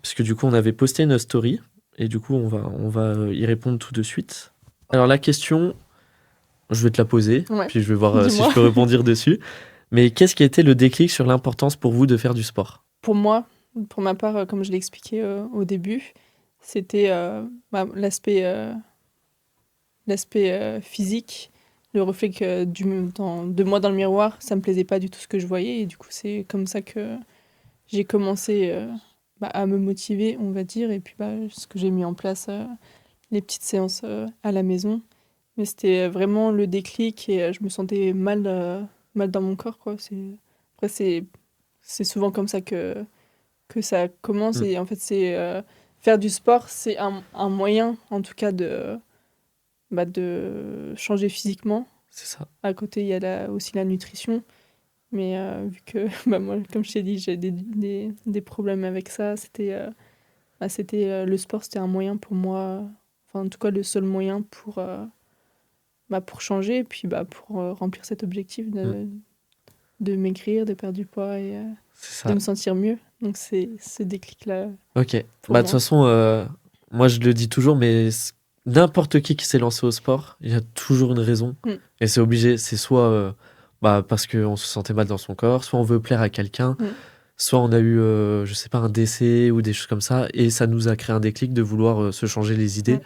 Parce que du coup, on avait posté une story. Et du coup, on va y répondre tout de suite. Alors, la question, je vais te la poser. Ouais. Puis je vais voir si Dis-moi. je peux répondre dessus. Mais qu'est-ce qui a été le déclic sur l'importance pour vous de faire du sport? Pour moi, pour ma part, comme je l'ai expliqué au début, c'était l'aspect physique, le reflet de moi dans le miroir. Ça me plaisait pas du tout ce que je voyais. Et du coup, c'est comme ça que j'ai commencé à me motiver, on va dire. Et puis, ce que j'ai mis en place, les petites séances à la maison. Mais c'était vraiment le déclic et je me sentais mal dans mon corps, quoi. Après, c'est souvent comme ça que ça commence. Mm, Et en fait, faire du sport, c'est un moyen, en tout cas, de changer physiquement. c'est ça. À côté, il y a aussi la nutrition. Mais vu que, moi, comme je t'ai dit, j'ai des problèmes avec ça, le sport, c'était un moyen pour moi, enfin, en tout cas, le seul moyen pour changer, et puis pour remplir cet objectif Mm, de maigrir, de perdre du poids et c'est de ça. me sentir mieux. Donc, c'est ce déclic-là Ok. pour Bah, de toute moi. façon, moi, je le dis toujours, mais n'importe qui s'est lancé au sport, il y a toujours une raison. Mm. Et c'est obligé. C'est soit parce qu'on se sentait mal dans son corps, soit on veut plaire à quelqu'un, Mm. soit on a eu, je sais pas, un décès ou des choses comme ça, et ça nous a créé un déclic de vouloir se changer les idées. Ouais.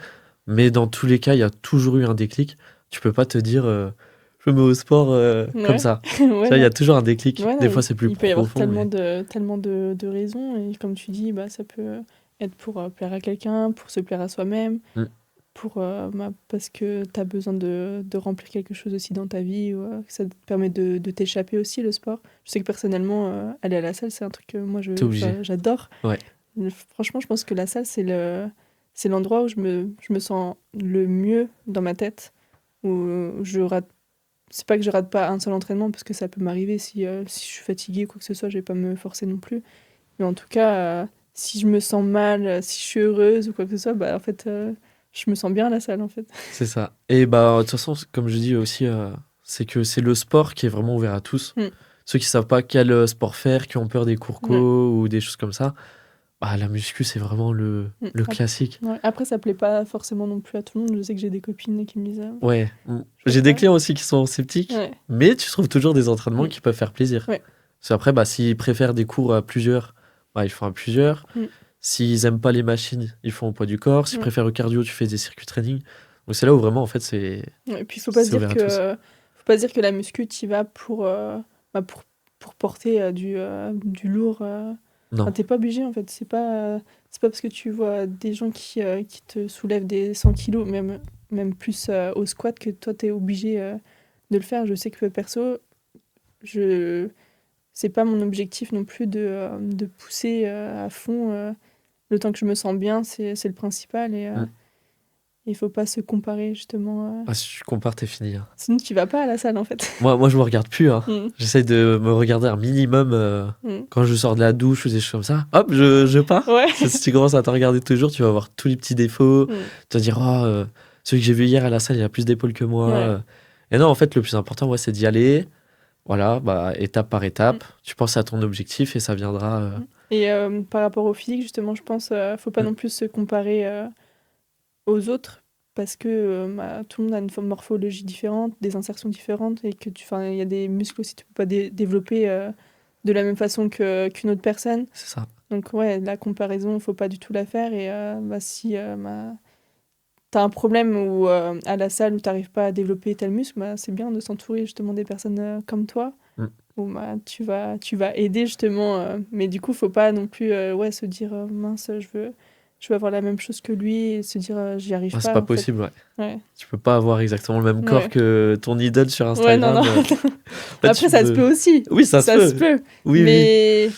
Mais dans tous les cas, il y a toujours eu un déclic. Tu peux pas te dire, je me mets au sport comme Ouais, ça. ouais, Ça, il y non. a toujours un déclic. Ouais, non, Des fois, c'est plus il peut y avoir profond, mais tellement de raisons. Et comme tu dis, ça peut être pour plaire à quelqu'un, pour se plaire à soi-même, Mm, parce que tu as besoin de remplir quelque chose aussi dans ta vie, ou que ça te permet de t'échapper aussi, le sport. Je sais que personnellement, aller à la salle, c'est un truc que moi, t'es obligé. j'adore. Ouais, Franchement, je pense que la salle, c'est l'endroit où je me sens le mieux dans ma tête, où je rate. C'est pas que je rate pas un seul entraînement, parce que ça peut m'arriver si je suis fatiguée ou quoi que ce soit, je vais pas me forcer non plus. Mais en tout cas, si je me sens mal, si je suis heureuse ou quoi que ce soit, en fait, je me sens bien à la salle, en fait. c'est ça. Et bah, de toute façon, comme je dis aussi, c'est que c'est le sport qui est vraiment ouvert à tous. Mm. Ceux qui savent pas quel sport faire, qui ont peur des cours Ouais. co ou des choses comme ça, bah, la muscu, c'est vraiment le Ap- classique. ouais. Après, ça plaît pas forcément non plus à tout le monde. Je sais que j'ai des copines qui me disent Ouais. je J'ai peux des pas. clients aussi qui sont sceptiques, Ouais. mais tu trouves toujours des entraînements Mm. qui peuvent faire plaisir. Ouais. Parce qu'après, s'ils préfèrent des cours à plusieurs, ils font à plusieurs. Mm. S'ils aiment pas les machines, ils font au poids du corps. S'ils Ouais. préfèrent le cardio, tu fais des circuits training. Donc c'est là où vraiment, en fait, Ouais, et puis, faut pas se c'est dire ouvert à tous. faut pas se dire que la muscu, tu vas pour porter du lourd. Non, Enfin, t'es pas obligé, en fait. C'est pas parce que tu vois des gens qui te soulèvent des 100 kilos, même plus au squat, que toi, t'es obligé de le faire. Je sais que perso, je c'est pas mon objectif non plus de pousser à fond. Le temps que je me sens bien, c'est le principal. Et Mm. il faut pas se comparer, justement. Si tu compares, t'es fini, hein. Sinon, tu vas pas à la salle, en fait. Moi, je me regarde plus, hein. Mm, J'essaye de me regarder un minimum mm. quand je sors de la douche ou des choses comme ça. Hop, je pars. Ouais. Parce que si tu commences à te regarder toujours, tu vas voir tous les petits défauts. Mm. Tu vas dire, celui que j'ai vu hier à la salle, il a plus d'épaules que moi. Ouais. Et non, en fait, le plus important, c'est d'y aller. Voilà, étape par étape. Mm. Tu penses à ton objectif et ça viendra. Et par rapport au physique, justement, je pense faut pas Mm. non plus se comparer aux autres, parce que tout le monde a une morphologie différente, des insertions différentes, et que il y a des muscles aussi que tu peux pas développer de la même façon qu'une autre personne. C'est ça. Donc ouais, la comparaison, faut pas du tout la faire. Et si t'as un problème ou à la salle où t'arrives pas à développer tel muscle, c'est bien de s'entourer justement des personnes comme toi, Mm. où tu vas aider justement. Mais du coup, faut pas non plus se dire mince, je veux avoir la même chose que lui, et se dire j'y arrive C'est pas, pas en fait. possible, ouais. Ouais. Tu peux pas avoir exactement le même corps Ouais. que ton idole sur Ouais, non, Instagram. non. En fait, Après, tu ça se peux- peut aussi. Oui, ça se peut. Oui, oui. Mais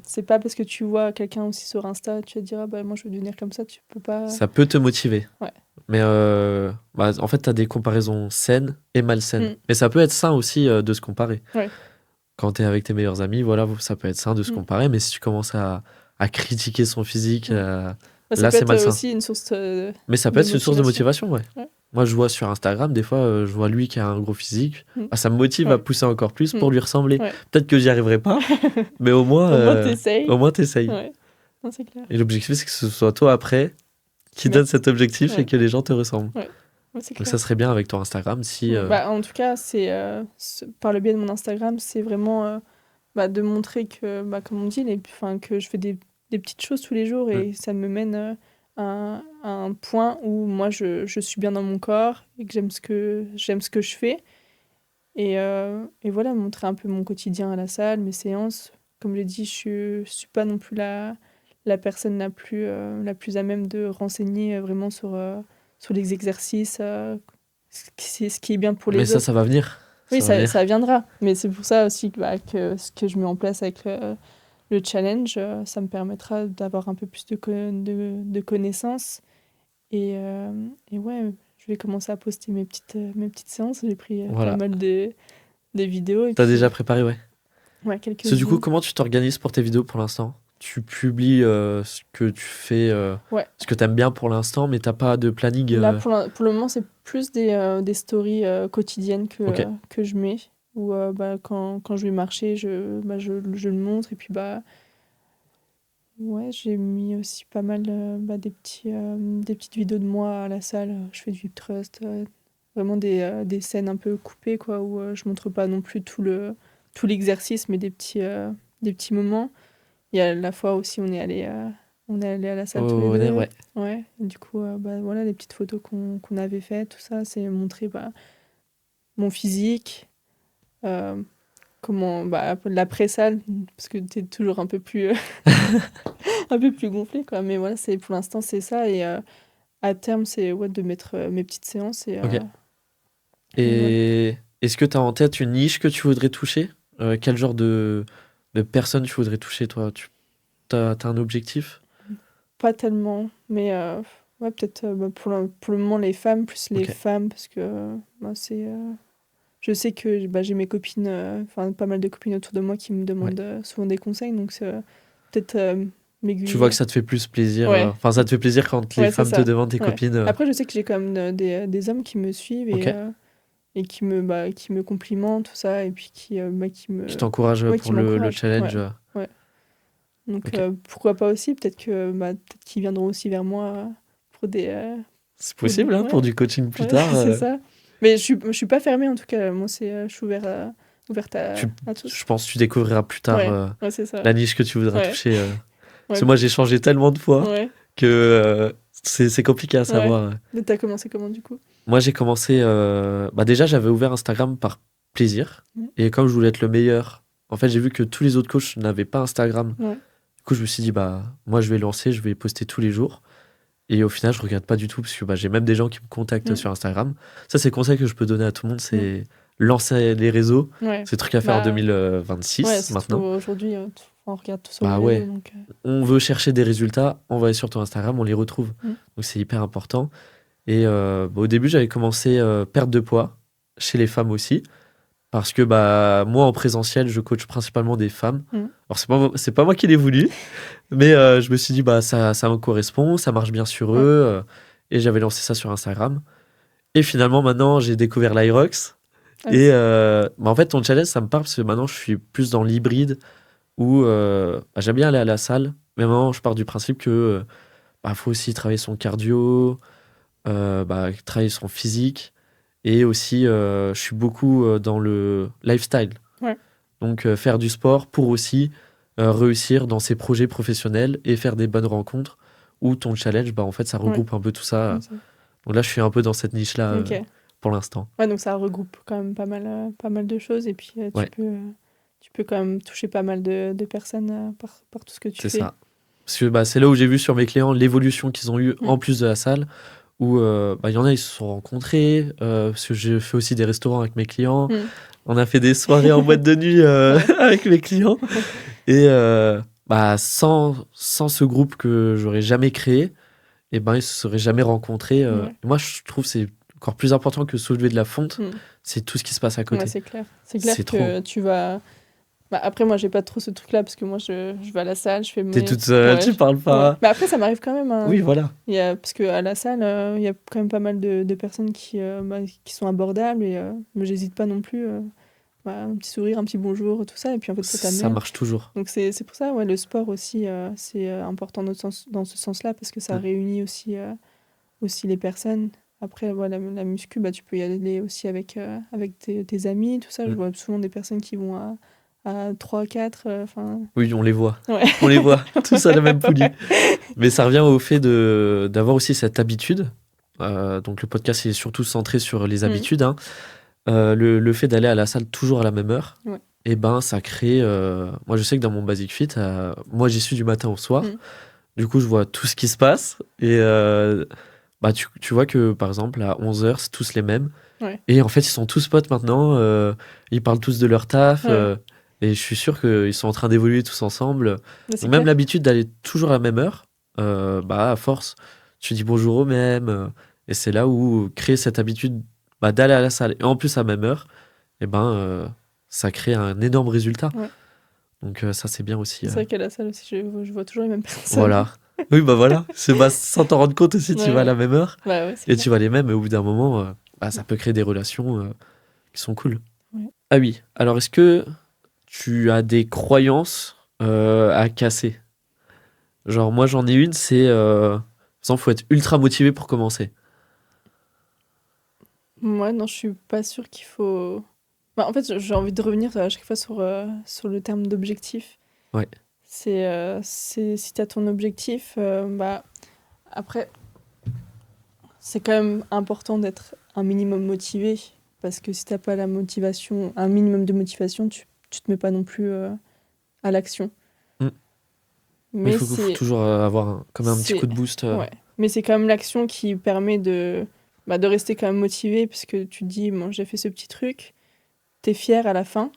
c'est pas parce que tu vois quelqu'un aussi sur Insta, tu vas te dire moi je veux devenir comme ça, tu peux pas. Ça peut te motiver. Ouais. Mais en fait, tu as des comparaisons saines et malsaines. Mm. Mais ça peut être sain aussi de se comparer. Ouais. Quand tu es avec tes meilleurs amis, voilà, ça peut être sain de se Mm. comparer. Mais si tu commences à critiquer son physique, Ça là, peut c'est être malsain. aussi une source Mais ça peut de être une source de motivation, ouais. Ouais. moi, je vois sur Instagram, des fois, je vois lui qui a un gros physique. Bah, ça me motive Ouais. à pousser encore plus pour lui ressembler. Ouais. Peut-être que j'y arriverai pas, mais au moins t'essayes. au moins t'essayes. Ouais. Non, c'est clair. Et l'objectif, c'est que ce soit toi après qui Mais- donne cet objectif et Ouais. que les gens te ressemblent. Ouais, c'est Donc clair. ça serait bien avec ton Instagram si... Bah, en tout cas, par le biais de mon Instagram, c'est vraiment de montrer que, comme on dit, que je fais des petites choses tous les jours et ça me mène à un point où moi, je suis bien dans mon corps et que j'aime ce que je fais. Et voilà, montrer un peu mon quotidien à la salle, mes séances. Comme je l'ai dit, je suis pas non plus la personne la plus à même de renseigner vraiment sur les exercices, ce qui est bien pour les Mais autres. ça va venir. Oui, va venir. ça viendra. Mais c'est pour ça aussi que ce que je mets en place avec le challenge, ça me permettra d'avoir un peu plus de connaissances. Et ouais, je vais commencer à poster mes petites séances. J'ai pris Voilà. pas mal de vidéos. T'as déjà préparé, ouais. Ouais, quelques Parce que du coup, comment tu t'organises pour tes vidéos pour l'instant? Tu publies ce que tu fais, ce que t'aimes bien pour l'instant, mais t'as pas de planning. Là, pour le moment, c'est plus des stories quotidiennes Ok. que je mets. Où quand je vais marcher, je le montre. Et puis, ouais, j'ai mis aussi pas mal des petites vidéos de moi à la salle. Je fais du hip thrust. Vraiment des scènes un peu coupées, quoi, où je montre pas non plus tout l'exercice, mais des petits moments. Il y a la fois aussi, on est allé à la salle tous les deux. Ouais. Ouais. Et du coup, voilà, les petites photos qu'on avait faites, tout ça, c'est montrer mon physique, comment l'après-salle, parce que t'es toujours un peu plus un peu plus gonflé, quoi. Mais voilà, pour l'instant, c'est ça. Et à terme, c'est de mettre mes petites séances. Ok. Et est-ce que tu as en tête une niche que tu voudrais toucher? Quel genre de personnes tu voudrais toucher, toi? T'as un objectif? Pas tellement, mais ouais, peut-être pour le moment les femmes, plus les Ok. femmes, parce que je sais que j'ai mes copines, pas mal de copines autour de moi qui me demandent souvent des conseils, donc c'est peut-être m'aiguiller. Tu vois que ça te fait plus plaisir. Ouais. Enfin, ça te fait plaisir quand les Ouais, c'est femmes te ça. demandent tes Ouais. copines. Après, je sais que j'ai quand même des hommes qui me suivent Ok. et qui me complimentent, tout ça, et puis qui me... Qui t'encouragent Ouais, pour qui le m'encouragent. challenge. Ouais. Donc, Ok. pourquoi pas aussi, peut-être qu'ils viendront aussi vers moi pour des... C'est possible, hein, Ouais. pour du coaching plus Ouais, tard. c'est ça. Mais je suis pas fermée, en tout cas. Moi, je suis ouverte à tous. Je pense que tu découvriras plus tard Ouais, c'est ça. la niche que tu voudras Ouais. toucher. Parce que Ouais. moi, j'ai changé tellement de fois Ouais. que c'est compliqué à savoir. Mais t'as commencé comment, du coup? Moi, j'ai commencé. Déjà, j'avais ouvert Instagram par plaisir. Et comme je voulais être le meilleur, en fait, j'ai vu que tous les autres coachs n'avaient pas Instagram. Ouais. Du coup, je me suis dit, moi, je vais lancer, je vais poster tous les jours. Et au final, je regarde pas du tout parce que j'ai même des gens qui me contactent sur Instagram. Ça, c'est le conseil que je peux donner à tout le monde, c'est lancer les réseaux. Ouais. C'est le truc à faire en 2026 maintenant. Aujourd'hui, on regarde tout sur les Ouais. réseaux. Donc, On veut chercher des résultats, on va aller sur ton Instagram, on les retrouve. Donc c'est hyper important. Et au début, j'avais commencé perte de poids chez les femmes aussi. Parce que moi, en présentiel, je coach principalement des femmes. Alors, c'est pas moi qui l'ai voulu, mais je me suis dit, ça me correspond, ça marche bien sur eux. Et j'avais lancé ça sur Instagram. Et finalement, maintenant, j'ai découvert l'Irox. Et en fait, ton challenge, ça me parle parce que maintenant, je suis plus dans l'hybride où j'aime bien aller à la salle. Mais maintenant, je pars du principe que faut aussi travailler son cardio, travailler son physique. Et aussi, je suis beaucoup dans le lifestyle. Ouais. Donc, faire du sport pour aussi réussir dans ses projets professionnels et faire des bonnes rencontres où ton challenge, en fait, ça regroupe un peu tout ça. Donc là, je suis un peu dans cette niche-là pour l'instant. Ouais, donc ça regroupe quand même pas mal de choses. Et puis, tu peux quand même toucher pas mal de personnes par tout ce que tu fais. C'est ça. Parce que c'est là où j'ai vu sur mes clients l'évolution qu'ils ont eue en plus de la salle. Où il y en a, ils se sont rencontrés. Parce que je fais aussi des restaurants avec mes clients. On a fait des soirées en boîte de nuit avec mes clients. Et sans ce groupe que j'aurais jamais créé, ils se seraient jamais rencontrés. Moi, je trouve que c'est encore plus important que soulever de la fonte. C'est tout ce qui se passe à côté. Ouais, c'est clair. C'est clair que tu vas Bah, après, moi, j'ai pas trop ce truc-là parce que moi, je vais à la salle, je fais T'es mes. toute seule, Ouais, tu parles pas. ouais. Mais après, ça m'arrive quand même, hein. Oui, voilà. Parce qu'à la salle, il y a quand même pas mal de personnes qui sont abordables et mais j'hésite pas non plus. Un petit sourire, un petit bonjour, tout ça, et puis en fait, ça Ça t'amène. marche toujours. Donc, c'est pour ça, ouais, le sport aussi, c'est important dans ce sens-là parce que ça Mm. réunit aussi les personnes. Après, voilà, la muscu, bah, tu peux y aller aussi avec tes amis, tout ça. Je Mm. vois souvent des personnes qui vont à 3, 4, enfin... Oui, on les voit. ouais. On les voit, tous à la même poulie. Mais ça revient au fait d'avoir aussi cette habitude. Donc le podcast est surtout centré sur les Mm. habitudes, hein. Le fait d'aller à la salle toujours à la même heure, Ouais. et ben ça crée. Moi, je sais que dans mon Basic Fit, moi j'y suis du matin au soir. Mm. Du coup, je vois tout ce qui se passe. Et bah, tu vois que par exemple, à 11h, c'est tous les mêmes. Ouais. Et en fait, ils sont tous potes maintenant. Ils parlent tous de leur taf. Ouais. Et je suis sûr qu'ils sont en train d'évoluer tous ensemble. Bah, c'est Donc, même clair. l'habitude d'aller toujours à la même heure, bah, à force, tu dis bonjour au même. Et c'est là où créer cette habitude bah, d'aller à la salle et en plus à la même heure, et ben, ça crée un énorme résultat. Ouais. Donc, ça, c'est bien aussi. C'est vrai qu'à la salle aussi, je vois toujours les mêmes personnes. Voilà. Oui, bah voilà. Sans t'en rendre compte aussi, tu Ouais, vas à la ouais. même heure Bah ouais, c'est et clair. tu vas les mêmes. Et au bout d'un moment, bah, ça peut créer des relations qui sont cool. Ouais. Ah oui. Alors, est-ce que tu as des croyances à casser? Genre, moi, j'en ai une, c'est... par exemple, faut être ultra motivé pour commencer. Moi, non, je suis pas sûre qu'il faut... Bah, en fait, j'ai envie de revenir à chaque fois sur le terme d'objectif. Ouais. C'est si tu as ton objectif, bah, après, c'est quand même important d'être un minimum motivé. Parce que si t'as pas la motivation, un minimum de motivation, tu te mets pas non plus à l'action. Mm. Mais il Mais faut toujours avoir comme un petit coup de boost. Ouais. Mais c'est quand même l'action qui permet de rester quand même motivé. Parce que tu te dis, bon, j'ai fait ce petit truc. T'es fier à la fin.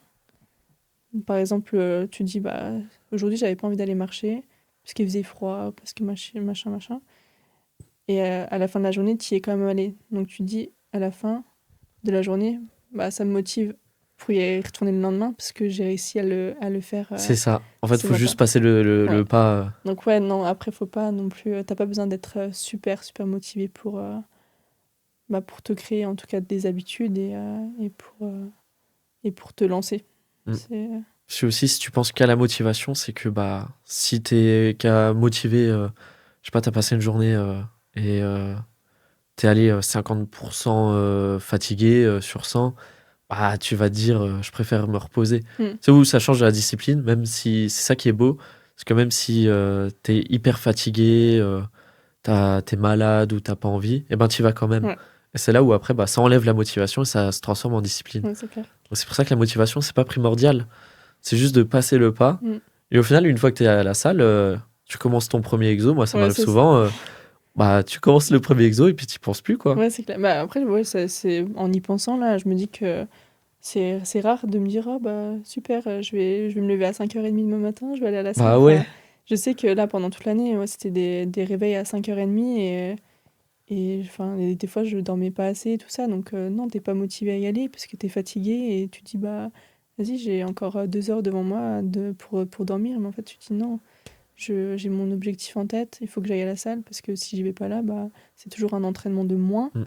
Par exemple, tu te dis, bah, aujourd'hui, j'avais pas envie d'aller marcher. Parce qu'il faisait froid, parce que machin. Et à la fin de la journée, tu y es quand même allé. Donc tu te dis, à la fin de la journée, bah, ça me motive pour y retourner le lendemain parce que j'ai réussi à le faire C'est ça. En fait, ce faut matin. juste passer le Ouais. pas. Donc ouais, non, après, faut pas non plus... t'as pas besoin d'être super motivé pour te créer en tout cas des habitudes et pour te lancer. Mm. C'est... Puis aussi, si tu penses qu'à la motivation, c'est que bah, si t'es qu'à motiver, je sais pas, t'as passé une journée et t'es allé 50% fatigué sur 100, bah, tu vas te dire je préfère me reposer. Mm. C'est où ça change de la discipline, même si c'est ça qui est beau, parce que même si t'es hyper fatigué, t'es malade ou t'as pas envie, et ben tu vas quand même. Ouais. Et c'est là où après, bah, ça enlève la motivation et ça se transforme en discipline. Ouais, c'est clair. Donc c'est pour ça que la motivation, c'est pas primordial. C'est juste de passer le pas. Mm. Et au final, une fois que tu es à la salle, tu commences ton premier exo. Moi, ça Ouais, m'arrive c'est souvent. Bah, tu commences le premier exo et puis tu penses plus, quoi. Ouais, c'est clair. Bah, après, ouais, c'est... en y pensant, là, je me dis que c'est rare de me dire, oh, bah, super, je vais me lever à 5h30 demain matin, je vais aller à la salle. Bah ouais. Enfin, je sais que là, pendant toute l'année, ouais, c'était des réveils à 5h30 et enfin, des fois, je dormais pas assez et tout ça. Donc, non, t'es pas motivé à y aller parce que t'es fatigué et tu te dis, bah, vas-y, j'ai encore 2 heures devant moi pour dormir. Mais en fait, tu te dis, non, j'ai mon objectif en tête, il faut que j'aille à la salle parce que si j'y vais pas là, bah, c'est toujours un entraînement de moins. Mm.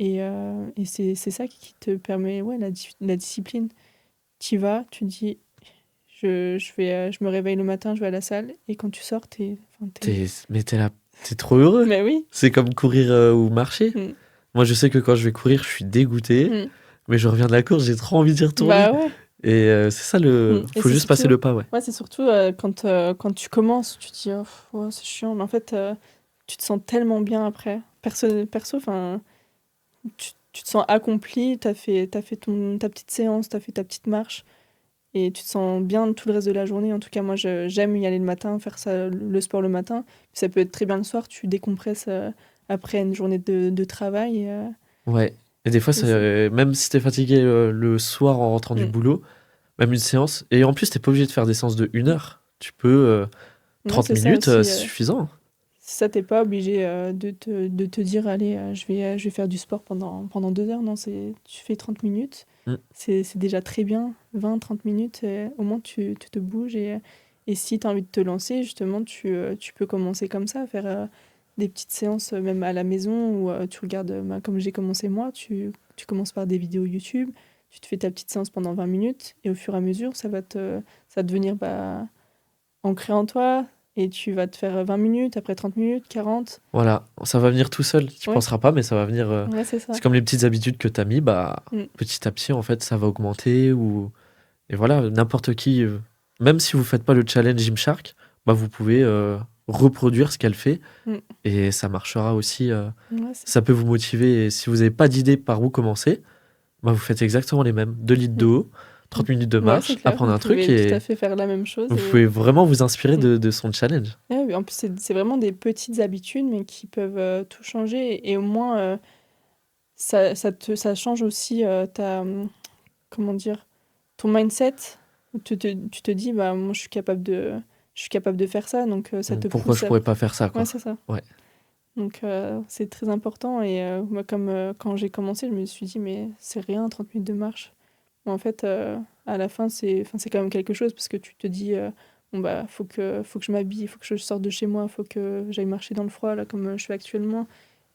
Et c'est ça qui te permet ouais, la discipline. Tu y vas, tu te dis, je me réveille le matin, je vais à la salle, et quand tu sors, Mais t'es là, t'es trop heureux. Mais oui. C'est comme courir ou marcher. Mm. Moi, je sais que quand je vais courir, je suis dégoûté. Mm. Mais je reviens de la course, j'ai trop envie d'y retourner. Bah ouais. Et c'est ça le. Et Faut c'est juste passer surtout- le pas, ouais. Ouais, c'est surtout quand tu commences, tu te dis, oh, ouais, c'est chiant, mais en fait, tu te sens tellement bien après. Perso, enfin, tu te sens accompli, t'as fait ta petite séance, t'as fait ta petite marche, et tu te sens bien tout le reste de la journée. En tout cas, moi, j'aime y aller le matin, faire ça, le sport le matin. Puis ça peut être très bien le soir, tu décompresses après une journée de travail. Ouais. Et des fois, même si t'es fatigué le soir en rentrant du Mm. boulot, même une séance. Et en plus, t'es pas obligé de faire des séances de 1 heure. Tu peux. Ouais, 30 c'est ça minutes, aussi, c'est suffisant. Ça, t'es pas obligé de te dire, allez, je vais faire du sport pendant 2 heures. Non, tu fais 30 minutes. C'est déjà très bien. 20-30 minutes, au moins tu te bouges. Et si tu as envie de te lancer, justement, tu peux commencer comme ça, faire des petites séances, même à la maison, où tu regardes, comme j'ai commencé moi, tu commences par des vidéos YouTube, tu te fais ta petite séance pendant 20 minutes, et au fur et à mesure, ça va devenir ancré en toi. Et tu vas te faire 20 minutes, après 30 minutes, 40. Voilà, ça va venir tout seul. Tu penseras pas, mais ça va venir. Ouais, c'est ça. C'est comme les petites habitudes que tu as mis, petit à petit, en fait, ça va augmenter. Et voilà, n'importe qui, même si vous faites pas le challenge Gymshark, vous pouvez reproduire ce qu'elle fait. Et ça marchera aussi. Ça peut vous motiver. Et si vous n'avez pas d'idée par où commencer, vous faites exactement les mêmes. 2 litres d'eau. 30 minutes de marche, apprendre un truc. Vous pouvez tout à fait faire la même chose. Vous pouvez vraiment vous inspirer de son challenge. Oui, en plus, c'est vraiment des petites habitudes, mais qui peuvent tout changer. Et au moins, ça change aussi comment dire, ton mindset. Tu te dis, moi, je suis capable de faire ça. Donc, ça te pourquoi pousse je pourrais pas faire ça, quoi. Ouais, c'est ça. Ouais. Donc, c'est très important. Et moi, comme quand j'ai commencé, je me suis dit, mais c'est rien, 30 minutes de marche. En fait, à la fin, c'est quand même quelque chose, parce que tu te dis, faut que je m'habille, il faut que je sorte de chez moi, il faut que j'aille marcher dans le froid, là, comme je fais actuellement.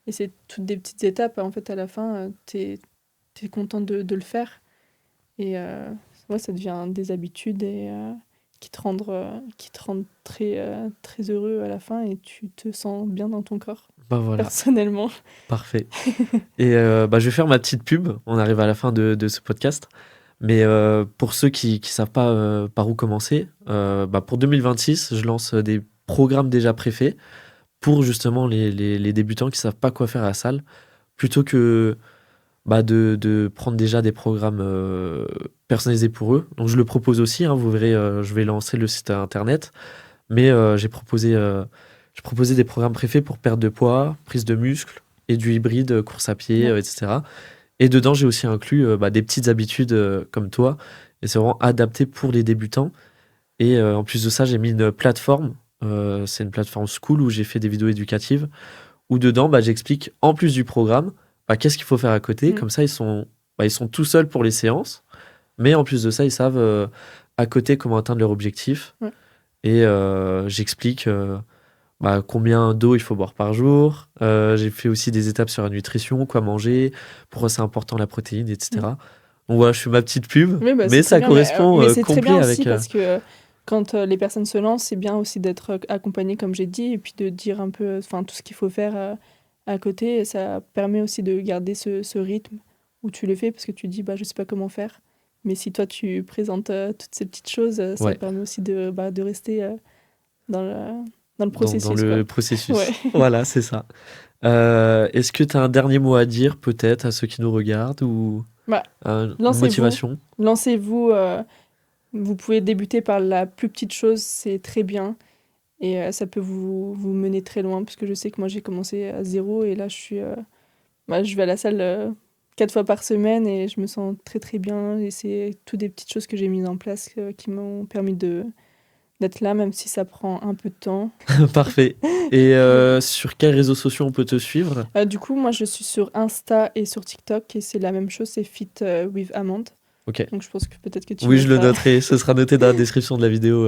Et c'est toutes des petites étapes. En fait, à la fin, t'es content de le faire. Et ça devient des habitudes qui te rendent très, très heureux à la fin, et tu te sens bien dans ton corps. Voilà. Personnellement. Parfait. Et je vais faire ma petite pub. On arrive à la fin de ce podcast. Mais pour ceux qui ne savent pas par où commencer, pour 2026, je lance des programmes déjà préfaits pour justement les débutants qui ne savent pas quoi faire à la salle, plutôt que de prendre déjà des programmes personnalisés pour eux. Donc je le propose aussi, vous verrez, je vais lancer le site internet, mais j'ai proposé des programmes préfaits pour perte de poids, prise de muscle et du hybride, course à pied, etc. Et dedans, j'ai aussi inclus des petites habitudes comme toi. Et c'est vraiment adapté pour les débutants. Et en plus de ça, j'ai mis une plateforme. C'est une plateforme School où j'ai fait des vidéos éducatives. Où dedans, j'explique, en plus du programme, qu'est-ce qu'il faut faire à côté. Comme ça, ils sont tout seuls pour les séances. Mais en plus de ça, ils savent à côté comment atteindre leur objectif. Et j'explique combien d'eau il faut boire par jour. J'ai fait aussi des étapes sur la nutrition, quoi manger, pourquoi c'est important la protéine, etc. Donc voilà, je fais ma petite pub, mais ça correspond mais c'est complet très bien avec... aussi, parce que quand les personnes se lancent, c'est bien aussi d'être accompagné, comme j'ai dit, et puis de dire un peu tout ce qu'il faut faire à côté. Et ça permet aussi de garder ce rythme où tu le fais, parce que tu dis, je sais pas comment faire. Mais si toi, tu présentes toutes ces petites choses, ça permet aussi de rester dans le processus. Dans le processus. Voilà, c'est ça. Est-ce que tu as un dernier mot à dire, peut-être, à ceux qui nous regardent, ou une motivation ? Lancez-vous. Vous pouvez débuter par la plus petite chose, c'est très bien. Et ça peut vous mener très loin, parce que je sais que moi, j'ai commencé à 0, et là, je vais à la salle 4 fois par semaine, et je me sens très, très bien. Et c'est toutes des petites choses que j'ai mises en place qui m'ont permis d'être là, même si ça prend un peu de temps. Parfait. Et sur quels réseaux sociaux on peut te suivre ? Du coup, moi, je suis sur Insta et sur TikTok, et c'est la même chose, c'est Fit with Amande. Ok. Donc je pense que peut-être que tu je le noterai, ce sera noté dans la description de la vidéo.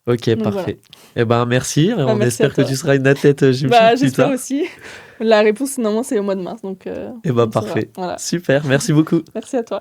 Ok, donc, parfait. Voilà. Merci, on espère que tu seras une athlète Gymshark plus tard. J'espère aussi. La réponse, normalement, c'est au mois de mars. Donc, parfait. Voilà. Super, merci beaucoup. Merci à toi.